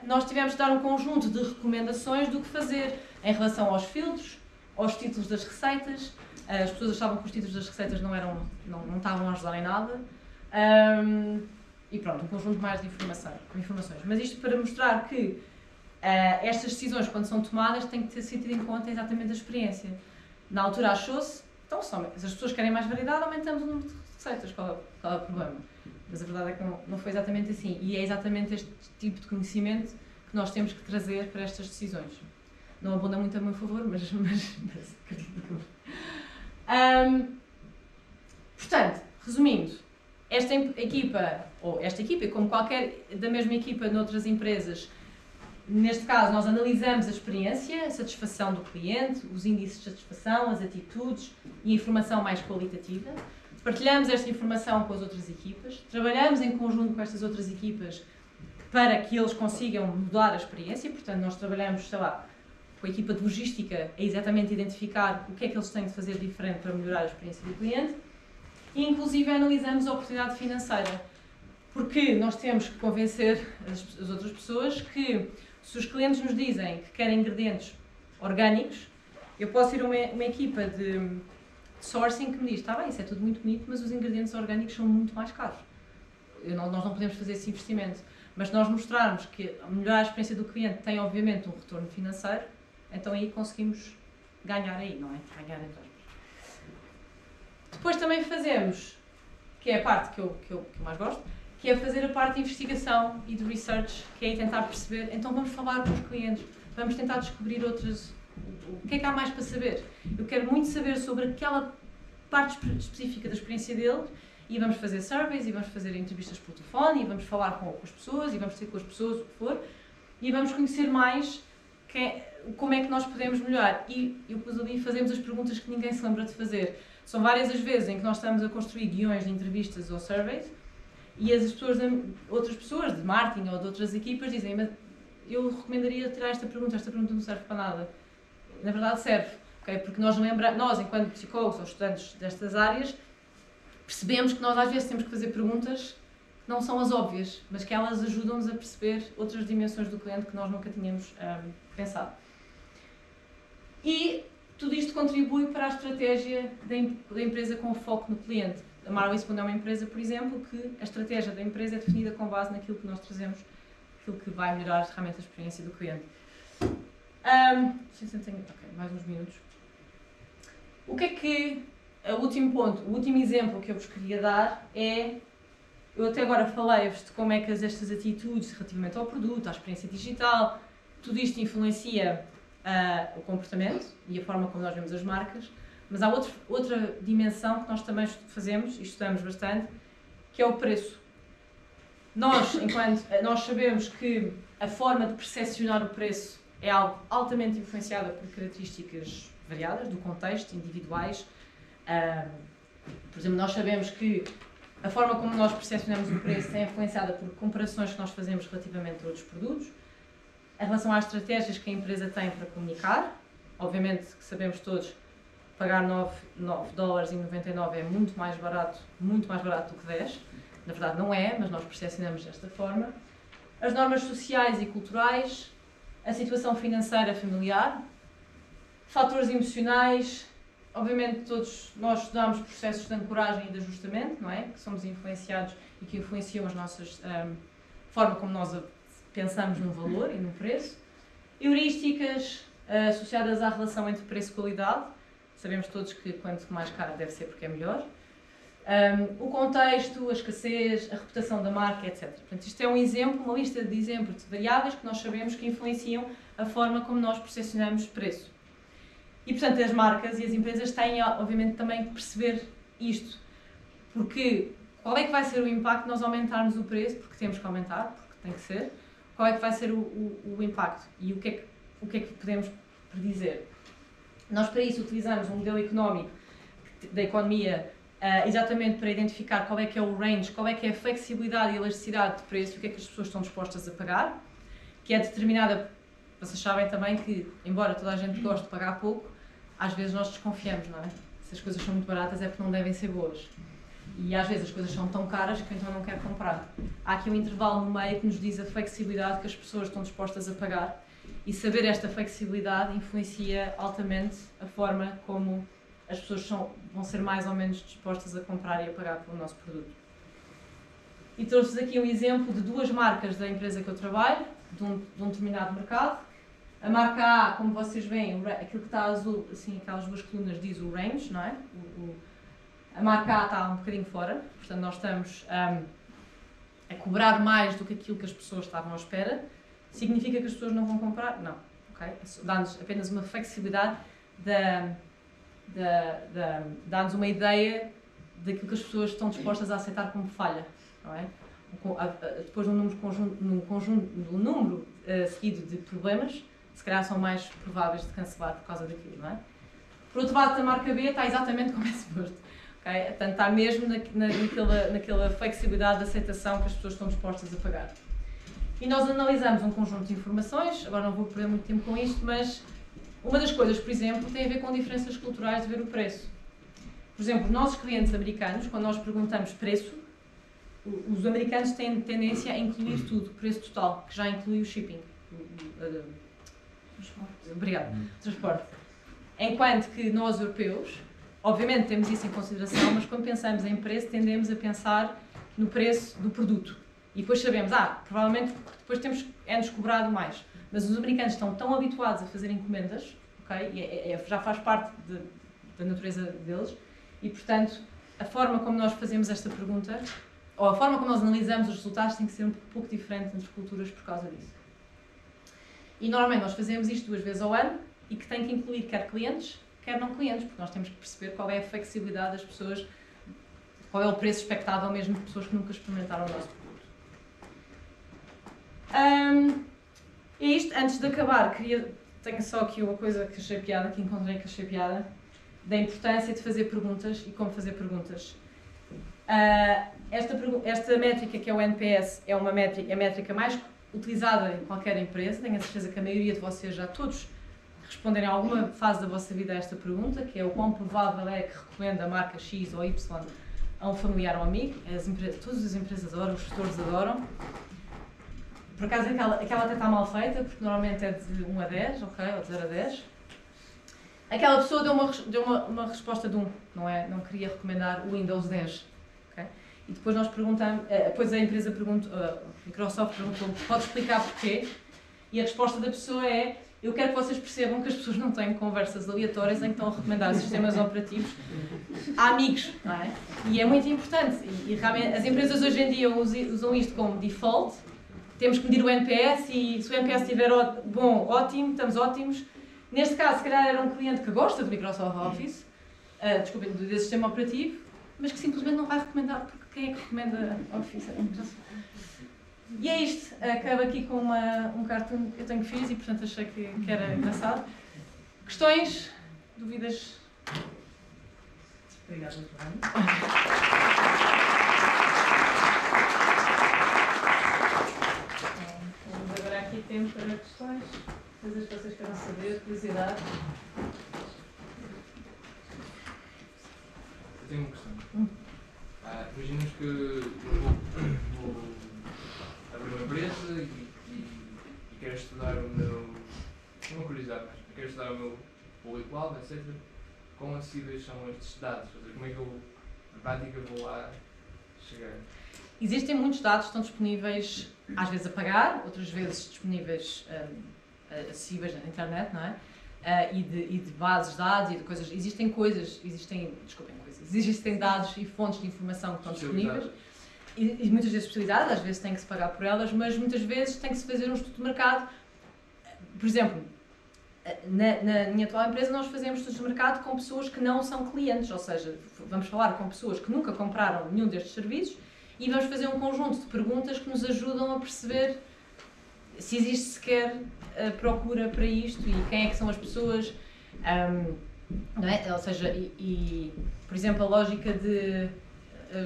nós tivemos de dar um conjunto de recomendações do que fazer em relação aos filtros, aos títulos das receitas. As pessoas achavam que os títulos das receitas não estavam a ajudar em nada. E pronto, um conjunto mais de informações. Mas isto para mostrar que estas decisões, quando são tomadas, têm que ser tido em conta exatamente a experiência. Na altura achou-se, então se as pessoas querem mais variedade, aumentamos o número de receitas, qual é o problema? Mas a verdade é que não foi exatamente assim. E é exatamente este tipo de conhecimento que nós temos que trazer para estas decisões. Não abunda muito a meu favor, mas acredito que... Portanto, resumindo, esta equipa, como qualquer da mesma equipa noutras empresas, neste caso nós analisamos a experiência, a satisfação do cliente, os índices de satisfação, as atitudes e a informação mais qualitativa. Partilhamos esta informação com as outras equipas, trabalhamos em conjunto com estas outras equipas para que eles consigam mudar a experiência, portanto nós trabalhamos, sei lá, com a equipa de logística a exatamente identificar o que é que eles têm de fazer diferente para melhorar a experiência do cliente e inclusive analisamos a oportunidade financeira, porque nós temos que convencer as outras pessoas que se os clientes nos dizem que querem ingredientes orgânicos, eu posso ir a uma equipa de sourcing que me diz, está bem, isso é tudo muito bonito, mas os ingredientes orgânicos são muito mais caros. Nós não podemos fazer esse investimento. Mas se nós mostrarmos que melhorar a experiência do cliente tem, obviamente, um retorno financeiro, então aí conseguimos ganhar aí, não é? Ganhar entre aspas. Depois também fazemos, que é a parte que eu mais gosto, que é fazer a parte de investigação e de research, que é tentar perceber, então vamos falar com os clientes, vamos tentar descobrir outras, o que é que há mais para saber. Eu quero muito saber sobre aquela parte específica da experiência deles e vamos fazer surveys, e vamos fazer entrevistas por telefone, e vamos falar com as pessoas, e vamos ter com as pessoas o que for, e vamos conhecer mais como é que nós podemos melhorar. E depois ali fazemos as perguntas que ninguém se lembra de fazer. São várias as vezes em que nós estamos a construir guiões de entrevistas ou surveys, e outras pessoas de marketing ou de outras equipas dizem, mas eu recomendaria tirar esta pergunta não serve para nada. Na verdade serve, okay? Porque nós enquanto psicólogos ou estudantes destas áreas, percebemos que nós às vezes temos que fazer perguntas que não são as óbvias, mas que elas ajudam-nos a perceber outras dimensões do cliente que nós nunca tínhamos pensado. E tudo isto contribui para a estratégia da empresa com foco no cliente. A Marley Spoon é uma empresa, por exemplo, que a estratégia da empresa é definida com base naquilo que nós trazemos, aquilo que vai melhorar realmente a experiência do cliente. Mais uns minutos. O que é que... O último ponto, o último exemplo que eu vos queria dar é... Eu até agora falei-vos de como é que estas atitudes relativamente ao produto, à experiência digital, tudo isto influencia o comportamento e a forma como nós vemos as marcas, mas há outra dimensão que nós também fazemos e estudamos bastante, que é o preço. Nós sabemos que a forma de percepcionar o preço é algo altamente influenciado por características variadas, do contexto, individuais. Por exemplo, nós sabemos que a forma como nós percepcionamos o preço é influenciada por comparações que nós fazemos relativamente a outros produtos, em relação às estratégias que a empresa tem para comunicar. Obviamente que sabemos todos pagar 9 dólares e 99 é muito mais barato do que 10. Na verdade não é, mas nós percepcionamos desta forma. As normas sociais e culturais, a situação financeira familiar, fatores emocionais. Obviamente todos nós estudamos processos de ancoragem e de ajustamento, não é? Que somos influenciados e que influenciam as nossas forma como nós pensamos no valor e no preço. Heurísticas associadas à relação entre preço e qualidade. Sabemos todos que quanto mais cara deve ser porque é melhor. O contexto, a escassez, a reputação da marca, etc. Portanto, isto é um exemplo, uma lista de exemplos de variáveis que nós sabemos que influenciam a forma como nós percepcionamos preço. E, portanto, as marcas e as empresas têm, obviamente, também que perceber isto. Porque qual é que vai ser o impacto de nós aumentarmos o preço? Porque temos que aumentar, porque tem que ser. Qual é que vai ser o impacto? E o que é que podemos predizer? Nós, para isso, utilizamos um modelo económico da economia exatamente para identificar qual é que é o range, qual é que é a flexibilidade e elasticidade de preço e o que é que as pessoas estão dispostas a pagar, que é determinada. Vocês sabem também que, embora toda a gente goste de pagar pouco, às vezes nós desconfiamos, não é? Se as coisas são muito baratas é porque não devem ser boas. E às vezes as coisas são tão caras que então não quero comprar. Há aqui um intervalo no meio que nos diz a flexibilidade que as pessoas estão dispostas a pagar, e saber esta flexibilidade influencia altamente a forma como as pessoas vão ser mais ou menos dispostas a comprar e a pagar pelo nosso produto. E trouxe-vos aqui um exemplo de duas marcas da empresa que eu trabalho, de um determinado mercado. A marca A, como vocês veem, aquilo que está azul, assim, aquelas duas colunas, diz o range, não é? A marca A está um bocadinho fora, portanto nós estamos a cobrar mais do que aquilo que as pessoas estavam à espera. Significa que as pessoas não vão comprar? Não. Okay? Dá-nos apenas uma flexibilidade, dá-nos uma ideia daquilo que as pessoas estão dispostas a aceitar como falha. Não é? Depois de um número seguido de problemas, se calhar são mais prováveis de cancelar por causa daquilo, não é? Por outro lado, a marca B está exatamente como é suposto. Okay? Portanto, está mesmo naquela flexibilidade de aceitação que as pessoas estão dispostas a pagar. E nós analisamos um conjunto de informações, agora não vou perder muito tempo com isto, mas uma das coisas, por exemplo, tem a ver com diferenças culturais de ver o preço. Por exemplo, os nossos clientes americanos, quando nós perguntamos preço, os americanos têm tendência a incluir tudo, preço total, que já inclui o shipping. Obrigada. Transporte. Enquanto que nós, europeus, obviamente temos isso em consideração, mas quando pensamos em preço, tendemos a pensar no preço do produto. E depois sabemos, provavelmente depois é-nos cobrado mais. Mas os americanos estão tão habituados a fazer encomendas, okay? Já faz parte da natureza deles, e portanto, a forma como nós fazemos esta pergunta, ou a forma como nós analisamos os resultados, tem que ser um pouco diferente entre culturas por causa disso. E normalmente nós fazemos isto 2 vezes ao ano, e que tem que incluir quer clientes, quer não clientes, porque nós temos que perceber qual é a flexibilidade das pessoas, qual é o preço expectável mesmo de pessoas que nunca experimentaram o nosso produto. É isto. Antes de acabar, tenho só aqui uma coisa que achei piada, que encontrei que achei piada, da importância de fazer perguntas e como fazer perguntas. Esta métrica, que é o NPS, é a métrica mais utilizada em qualquer empresa. Tenho a certeza que a maioria de vocês já todos responderem a alguma fase da vossa vida a esta pergunta, que é o quão provável é que recomenda a marca X ou Y a um familiar ou amigo. Todas as empresas adoram, os gestores adoram. Por acaso aquela até está mal feita, porque normalmente é de 1 a 10, ok? Ou de 0 a 10. Aquela pessoa deu uma resposta de 1, não é? Não queria recomendar o Windows 10. Okay? E depois nós perguntamos, depois a empresa perguntou, a Microsoft perguntou, pode explicar porquê? E a resposta da pessoa é: eu quero que vocês percebam que as pessoas não têm conversas aleatórias em que estão a recomendar sistemas operativos a amigos, não é? E é muito importante. E realmente as empresas hoje em dia usam isto como default. Temos que medir o NPS e se o NPS estiver bom, ótimo, estamos ótimos. Neste caso, se calhar era um cliente que gosta do Microsoft Office, desse sistema operativo, mas que simplesmente não vai recomendar, porque quem é que recomenda Office? E é isto. Acabo aqui com um cartoon que eu tenho que fiz e, portanto, achei que era engraçado. Questões? Dúvidas? Obrigada, Joana. Temos agora aqui tempo para questões, coisas que vocês queiram saber, curiosidade. Imaginemos que eu vou abrir uma empresa e quero estudar o meu. Não uma curiosidade, mas quero estudar o meu público-alvo, etc. Quão acessíveis são estes dados? Ou seja, como é que eu, na prática, vou lá chegar? Existem muitos dados que estão disponíveis, às vezes a pagar, outras vezes disponíveis acessíveis na internet, não é? E de bases de dados e de coisas. Existem dados e fontes de informação que estão disponíveis. E muitas vezes especializadas, às vezes tem que se pagar por elas, mas muitas vezes tem que se fazer um estudo de mercado. Por exemplo, na minha atual empresa nós fazemos estudos de mercado com pessoas que não são clientes, ou seja, vamos falar com pessoas que nunca compraram nenhum destes serviços e vamos fazer um conjunto de perguntas que nos ajudam a perceber se existe sequer procura para isto e quem é que são as pessoas, não é? Ou seja, por exemplo, a lógica de...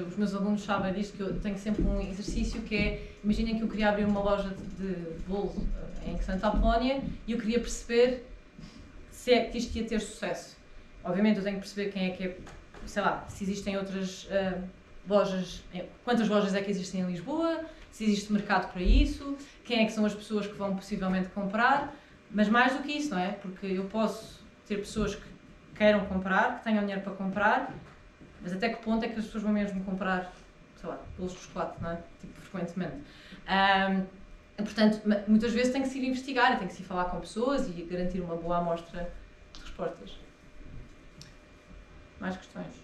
os meus alunos sabem disto, que eu tenho sempre um exercício que é, imaginem que eu queria abrir uma loja de bolos em Santa Apolónia e eu queria perceber se é que isto ia ter sucesso. Obviamente eu tenho que perceber quem é que é, sei lá, se existem outras lojas, quantas lojas é que existem em Lisboa, se existe mercado para isso, quem é que são as pessoas que vão possivelmente comprar, mas mais do que isso, não é? Porque eu posso ter pessoas que queiram comprar, que tenham dinheiro para comprar, mas até que ponto é que as pessoas vão mesmo comprar, sei lá, bolos de chocolate, não é? Tipo, frequentemente. Portanto, muitas vezes tem que se ir investigar, tem que se ir falar com pessoas e garantir uma boa amostra de respostas. Mais questões?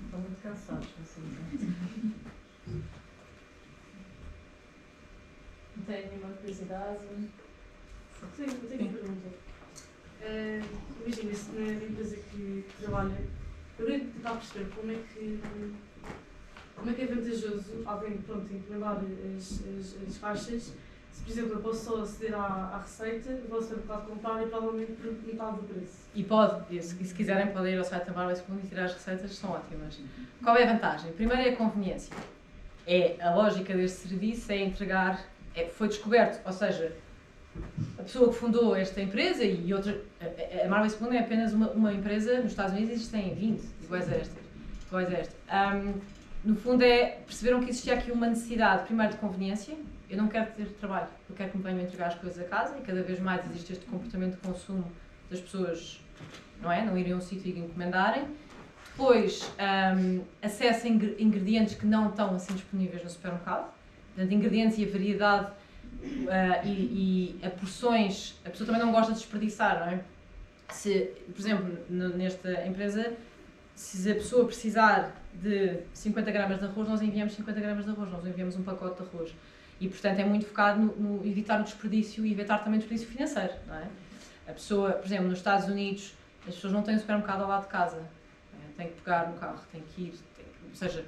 Estão muito cansados, assim. Não tem nenhuma curiosidade? Tenho uma pergunta. Imagina-se na empresa que trabalha, eu queria tentar perceber como é que é vantajoso alguém, pronto, encomendar as caixas. Se, por exemplo, eu posso só aceder à receita, posso ter de comprar e provavelmente por metade do preço. E pode, se quiserem, podem ir ao site da Marley Spoon e tirar as receitas, são ótimas. Qual é a vantagem? Primeiro é a conveniência. A lógica deste serviço é entregar, foi descoberto, ou seja, a pessoa que fundou esta empresa e outra, a Marley Spoon é apenas uma empresa, nos Estados Unidos existem 20 iguais a esta. No fundo perceberam que existia aqui uma necessidade, primeiro de conveniência. Eu não quero ter trabalho, eu quero que me venham entregar as coisas a casa e cada vez mais existe este comportamento de consumo das pessoas, não é? Não irem a um sítio e encomendarem. Depois, acesso a ingredientes que não estão assim disponíveis no supermercado. Portanto, ingredientes e a variedade e a porções, a pessoa também não gosta de desperdiçar, não é? Se, por exemplo, nesta empresa, se a pessoa precisar de 50 gramas de arroz, nós enviamos 50 gramas de arroz, nós enviamos um pacote de arroz. E, portanto, é muito focado no evitar o desperdício e evitar também o desperdício financeiro, não é? A pessoa, por exemplo, nos Estados Unidos, as pessoas não têm um supermercado ao lado de casa, tem que pegar no carro, tem que ir, ou seja,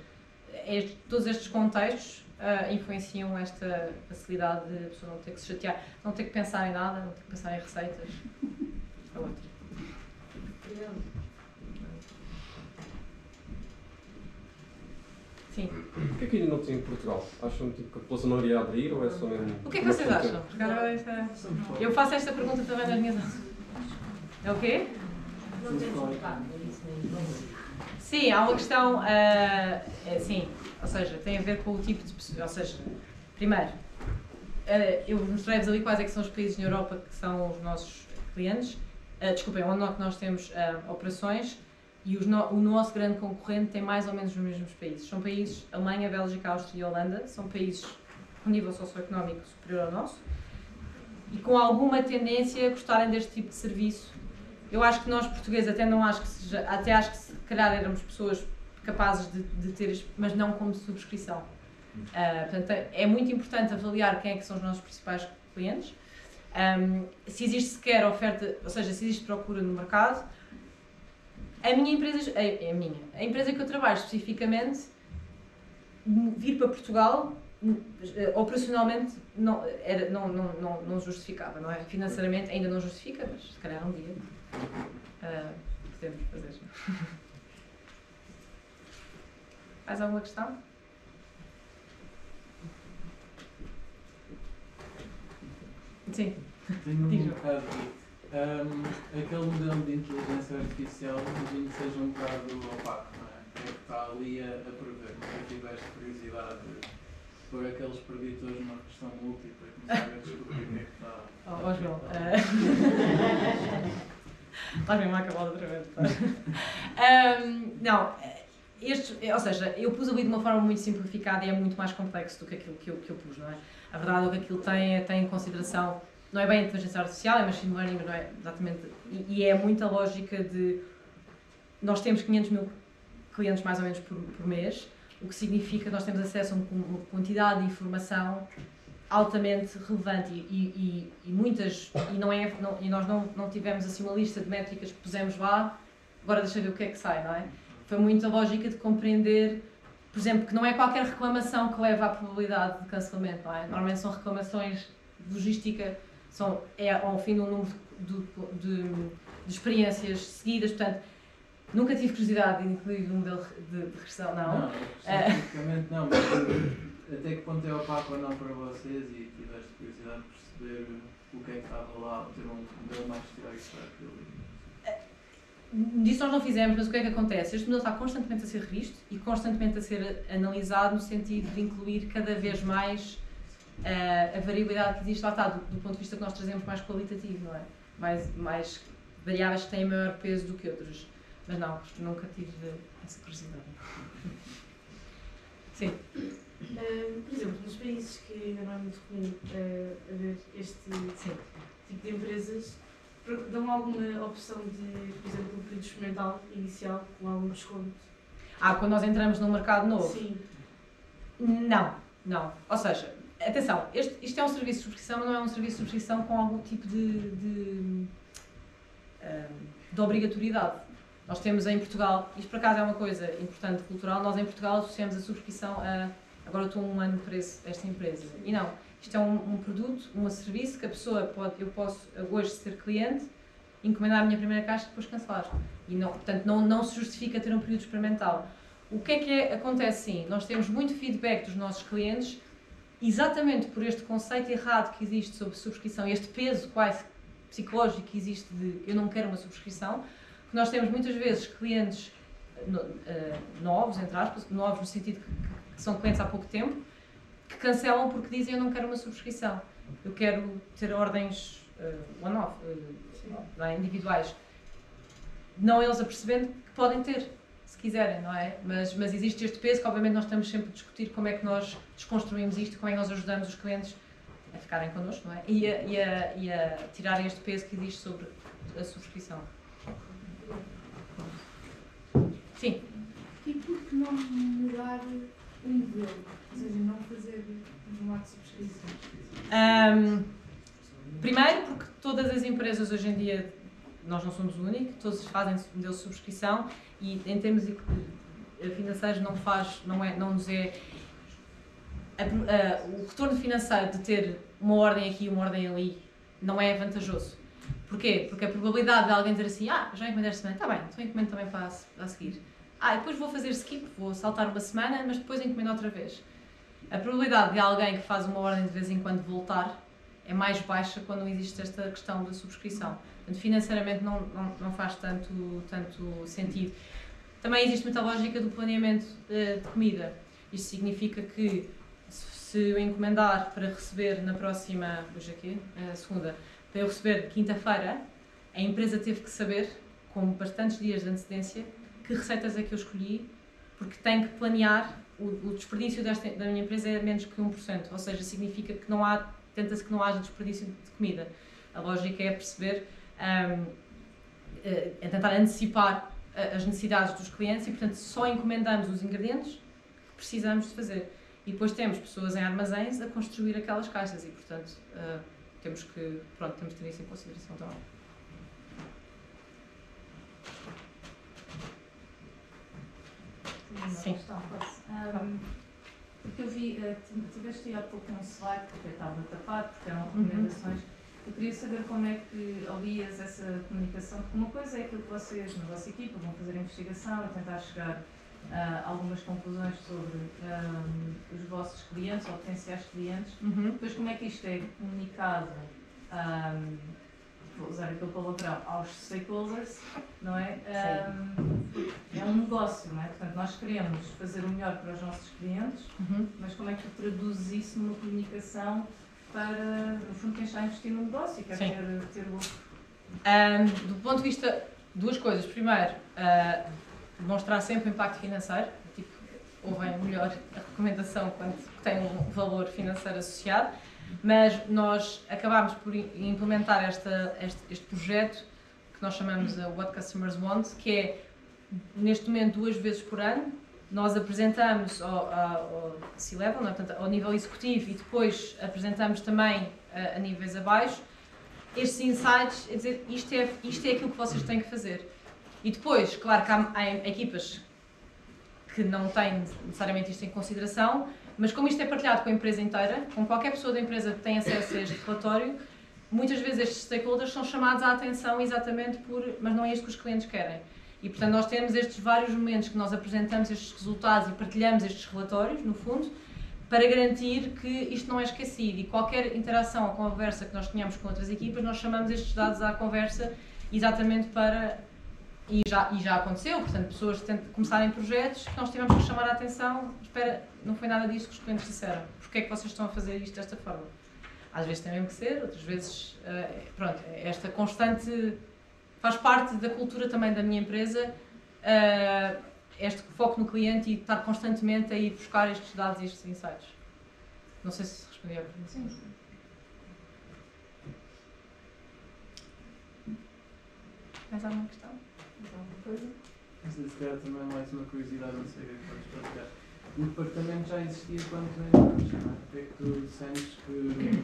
todos estes contextos influenciam esta facilidade de a pessoa não ter que se chatear, não ter que pensar em nada, não ter que pensar em receitas. É ótimo. Sim. Porquê é que ainda não tem em Portugal? Acham que a população não iria aderir ou é só mesmo... O que é que vocês acham? Eu faço esta pergunta também nas minhas aulas. É o quê? Não temos mercado, é isso mesmo. Sim, há uma questão, sim, ou seja, tem a ver com o tipo de pessoa, ou seja, primeiro, eu mostrei-vos ali quais é que são os países na Europa que são os nossos clientes, desculpem, onde nós temos operações e o nosso grande concorrente tem mais ou menos os mesmos países. São países, Alemanha, Bélgica, Áustria e Holanda, são países com nível socioeconómico superior ao nosso e com alguma tendência a gostarem deste tipo de serviço. Eu acho que nós, portugueses, até acho que se calhar éramos pessoas capazes de ter, mas não como subscrição. Portanto, é muito importante avaliar quem é que são os nossos principais clientes, se existe sequer oferta, ou seja, se existe procura no mercado. A empresa que eu trabalho especificamente, vir para Portugal, operacionalmente não justificava, não é? Financeiramente ainda não justifica, mas se calhar um dia podemos fazer. Mais alguma questão? Sim. Tenho Diz-me. um bocado de aquele modelo de inteligência artificial, imagino que seja um bocado opaco, não é? É que está ali a prever. Nunca tiveste curiosidade de pôr aqueles preditores numa questão múltipla e começar a descobrir o que é que está. Ó João. Estás mesmo a acabar outra vez. Tá? Não, ou seja, eu pus ali de uma forma muito simplificada e é muito mais complexo do que aquilo que eu pus, não é? A verdade é que aquilo tem em consideração, não é bem a inteligência artificial, é machine learning, mas não é exatamente. E é muita lógica de. Nós temos 500 mil clientes mais ou menos por mês, o que significa que nós temos acesso a uma quantidade de informação altamente relevante e muitas, e nós não tivemos assim uma lista de métricas que pusemos lá, agora deixa ver o que é que sai, não é? Foi muita lógica de compreender, por exemplo, que não é qualquer reclamação que leva à probabilidade de cancelamento, não é? Normalmente são reclamações de logística, é ao fim de um número de experiências seguidas, portanto, nunca tive curiosidade de incluir um modelo de regressão, não. Não, especificamente não, mas até que ponto é opaco ou não para vocês e tiveste curiosidade de perceber o que é que estava lá, ter um modelo mais teórico para aquilo? Disso nós não fizemos, mas o que é que acontece? Este modelo está constantemente a ser revisto e constantemente a ser analisado no sentido de incluir cada vez mais a variabilidade que existe lá está, do ponto de vista que nós trazemos mais qualitativo, não é? Mais variáveis que têm maior peso do que outras. Mas não, nunca tive essa curiosidade. Sim. Por exemplo, nos países que ainda não é muito comum haver este tipo de empresas, dão alguma opção de, por exemplo, um período experimental inicial com algum desconto? Quando nós entramos num mercado novo? Sim. Não. Ou seja, atenção, isto é um serviço de subscrição, mas não é um serviço de subscrição com algum tipo de obrigatoriedade. Nós temos em Portugal, isto por acaso é uma coisa importante cultural, nós em Portugal associamos a subscrição a agora eu estou um ano preso a esta empresa. E não, isto é um produto, um serviço que a pessoa eu posso hoje ser cliente, encomendar a minha primeira caixa e depois cancelar. E não, portanto não se justifica ter um período experimental. O que é que acontece sim? Nós temos muito feedback dos nossos clientes, exatamente por este conceito errado que existe sobre subscrição, este peso quase psicológico que existe de eu não quero uma subscrição, que nós temos muitas vezes clientes novos, entre aspas, novos no sentido que são clientes há pouco tempo, que cancelam porque dizem eu não quero uma subscrição, eu quero ter ordens one-off, individuais. Não eles a percebendo que podem ter, se quiserem, não é? Mas existe este peso que obviamente nós estamos sempre a discutir como é que nós desconstruímos isto, como é que nós ajudamos os clientes a ficarem connosco, não é? E a tirarem este peso que existe sobre a subscrição. Sim. E por que não mudar o modelo? Ou seja, não fazer um formato de subscrição? Primeiro, porque todas as empresas hoje em dia, nós não somos o único, todos fazem modelo de subscrição e em termos financeiros não nos é o retorno financeiro de ter uma ordem aqui e uma ordem ali não é vantajoso. Porquê? Porque a probabilidade de alguém dizer assim, já encomendei esta semana, está bem, então encomendo também para a seguir. Depois vou fazer skip, vou saltar uma semana, mas depois encomendo outra vez. A probabilidade de alguém que faz uma ordem de vez em quando voltar é mais baixa quando não existe esta questão da subscrição. Portanto, financeiramente não faz tanto sentido. Também existe muita lógica do planeamento de comida. Isto significa que se eu encomendar para receber na próxima, hoje aqui, segunda, para eu receber quinta-feira, a empresa teve que saber, com bastantes dias de antecedência, que receitas é que eu escolhi, porque tem que planear, o desperdício da minha empresa é menos que 1%, ou seja, significa que tenta-se que não haja desperdício de comida. A lógica é perceber, é tentar antecipar as necessidades dos clientes e, portanto, só encomendamos os ingredientes que precisamos de fazer. E depois temos pessoas em armazéns a construir aquelas caixas e, portanto, temos que ter isso em consideração também. Sim. Porque eu vi, tiveste aí há pouco um slide que estava tapado, porque eram recomendações. Eu queria saber como é que ouvias essa comunicação, porque uma coisa é aquilo que vocês, na vossa equipa, vão fazer a investigação e tentar chegar a algumas conclusões sobre os vossos clientes ou potenciais clientes. Depois, como é que isto é comunicado vou usar aquele palavrão, aos stakeholders, não é? É um negócio, não é? Portanto, nós queremos fazer o melhor para os nossos clientes, mas como é que tu traduzes isso numa comunicação para, no fundo, quem está a investir no negócio e quer ter lucro? Do ponto de vista, duas coisas. Primeiro, demonstrar sempre o impacto financeiro, tipo, ou bem melhor, a recomendação quando tem um valor financeiro associado, mas nós acabámos por implementar este projeto que nós chamamos de What Customers Want, que é, neste momento, 2 vezes por ano. Nós apresentamos ao C-Level, portanto, ao nível executivo, e depois apresentamos também a níveis abaixo estes insights, é dizer, isto é aquilo que vocês têm que fazer. E depois, claro que há equipas que não têm necessariamente isto em consideração, mas como isto é partilhado com a empresa inteira, com qualquer pessoa da empresa que tem acesso a este relatório, muitas vezes estes stakeholders são chamados à atenção exatamente mas não é isto que os clientes querem. E portanto nós temos estes vários momentos que nós apresentamos estes resultados e partilhamos estes relatórios, no fundo, para garantir que isto não é esquecido, e qualquer interação ou conversa que nós tenhamos com outras equipas, nós chamamos estes dados à conversa exatamente para... E já aconteceu, portanto, pessoas começarem projetos que nós tivemos que chamar a atenção, espera, não foi nada disto que os clientes disseram, porque é que vocês estão a fazer isto desta forma? Às vezes tem mesmo que ser, outras vezes, pronto, esta constante, faz parte da cultura também da minha empresa, este foco no cliente e estar constantemente a ir buscar estes dados e estes insights. Não sei se respondi à pergunta. Sim. Mais alguma questão? Mais alguma coisa? Se calhar também mais uma curiosidade, não sei o que podes partilhar. O departamento já existia quando tu entraste, não é? O que é que tu sentes que,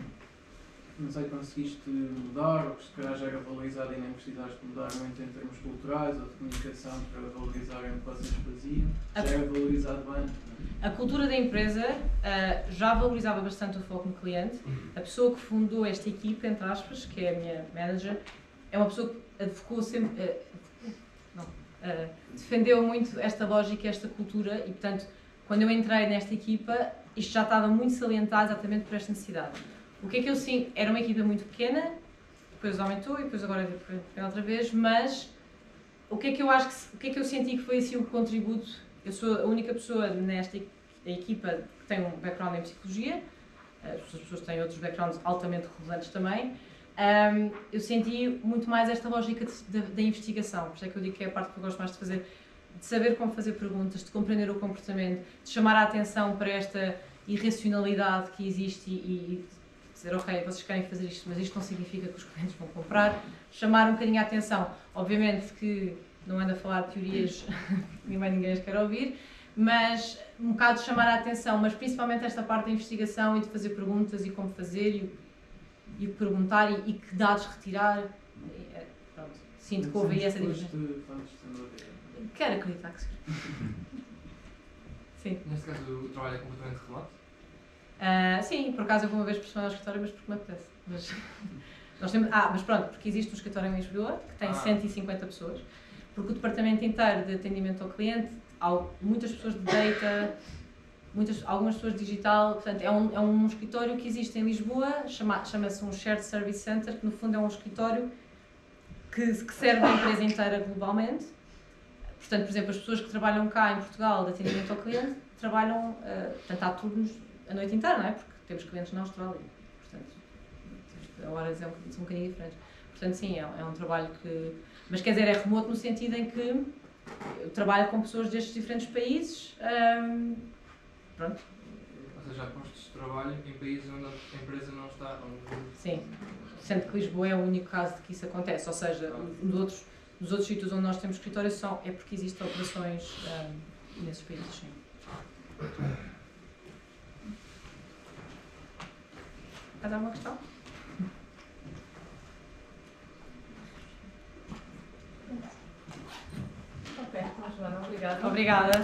não sei, conseguiste mudar, ou que se calhar já era valorizado e nem precisaste mudar muito em termos culturais ou de comunicação para valorizarem o que vocês faziam? Já era valorizado antes, não é? A cultura da empresa já valorizava bastante o foco no cliente. A pessoa que fundou esta equipa, entre aspas, que é a minha manager, é uma pessoa que advocou sempre, defendeu muito esta lógica, esta cultura, e portanto, quando eu entrei nesta equipa, isto já estava muito salientado exatamente por esta necessidade. O que é que eu sinto? Era uma equipa muito pequena, depois aumentou e depois agora foi outra vez, mas o que é que eu senti que foi assim o contributo? Eu sou a única pessoa nesta equipa que tem um background em psicologia, as pessoas têm outros backgrounds altamente relevantes também. Eu senti muito mais esta lógica da investigação, por isso é que eu digo que é a parte que eu gosto mais de fazer, de saber como fazer perguntas, de compreender o comportamento, de chamar a atenção para esta irracionalidade que existe e dizer, ok, vocês querem fazer isto, mas isto não significa que os clientes vão comprar, chamar um bocadinho a atenção. Obviamente que não ando a falar de teorias que ninguém as quer ouvir, mas um bocado de chamar a atenção, mas principalmente esta parte da investigação e de fazer perguntas e como fazer e perguntar e que dados retirar. Pronto, sinto que houve aí essa diferença. Quero acreditar que sim. Sim. Neste caso o trabalho é completamente remoto? Sim, por acaso eu vou uma vez por semana ao escritório, mas porque me apetece. Mas, nós temos, mas pronto, porque existe um escritório em Lisboa que tem 150 pessoas, porque o departamento inteiro de atendimento ao cliente, há muitas pessoas de data, algumas pessoas de digital, portanto é um escritório que existe em Lisboa, chama-se um Shared Service Center, que no fundo é um escritório que serve a empresa inteira globalmente. Portanto, por exemplo, as pessoas que trabalham cá em Portugal de atendimento ao cliente trabalham, portanto, há turnos a noite inteira, não é? Porque temos clientes na Austrália, portanto, a horas são um bocadinho diferentes. Portanto, sim, é um trabalho que... Mas quer dizer, é remoto no sentido em que eu trabalho com pessoas destes diferentes países, pronto. Ou seja, há postos de trabalho em países onde a empresa não está... Sim, sendo que Lisboa é o único caso de que isso acontece, ou seja, nos outros sítios onde nós temos escritórios é porque existem operações nesses países, sim. Mais alguma questão? Ok, Joana, obrigada. Obrigada.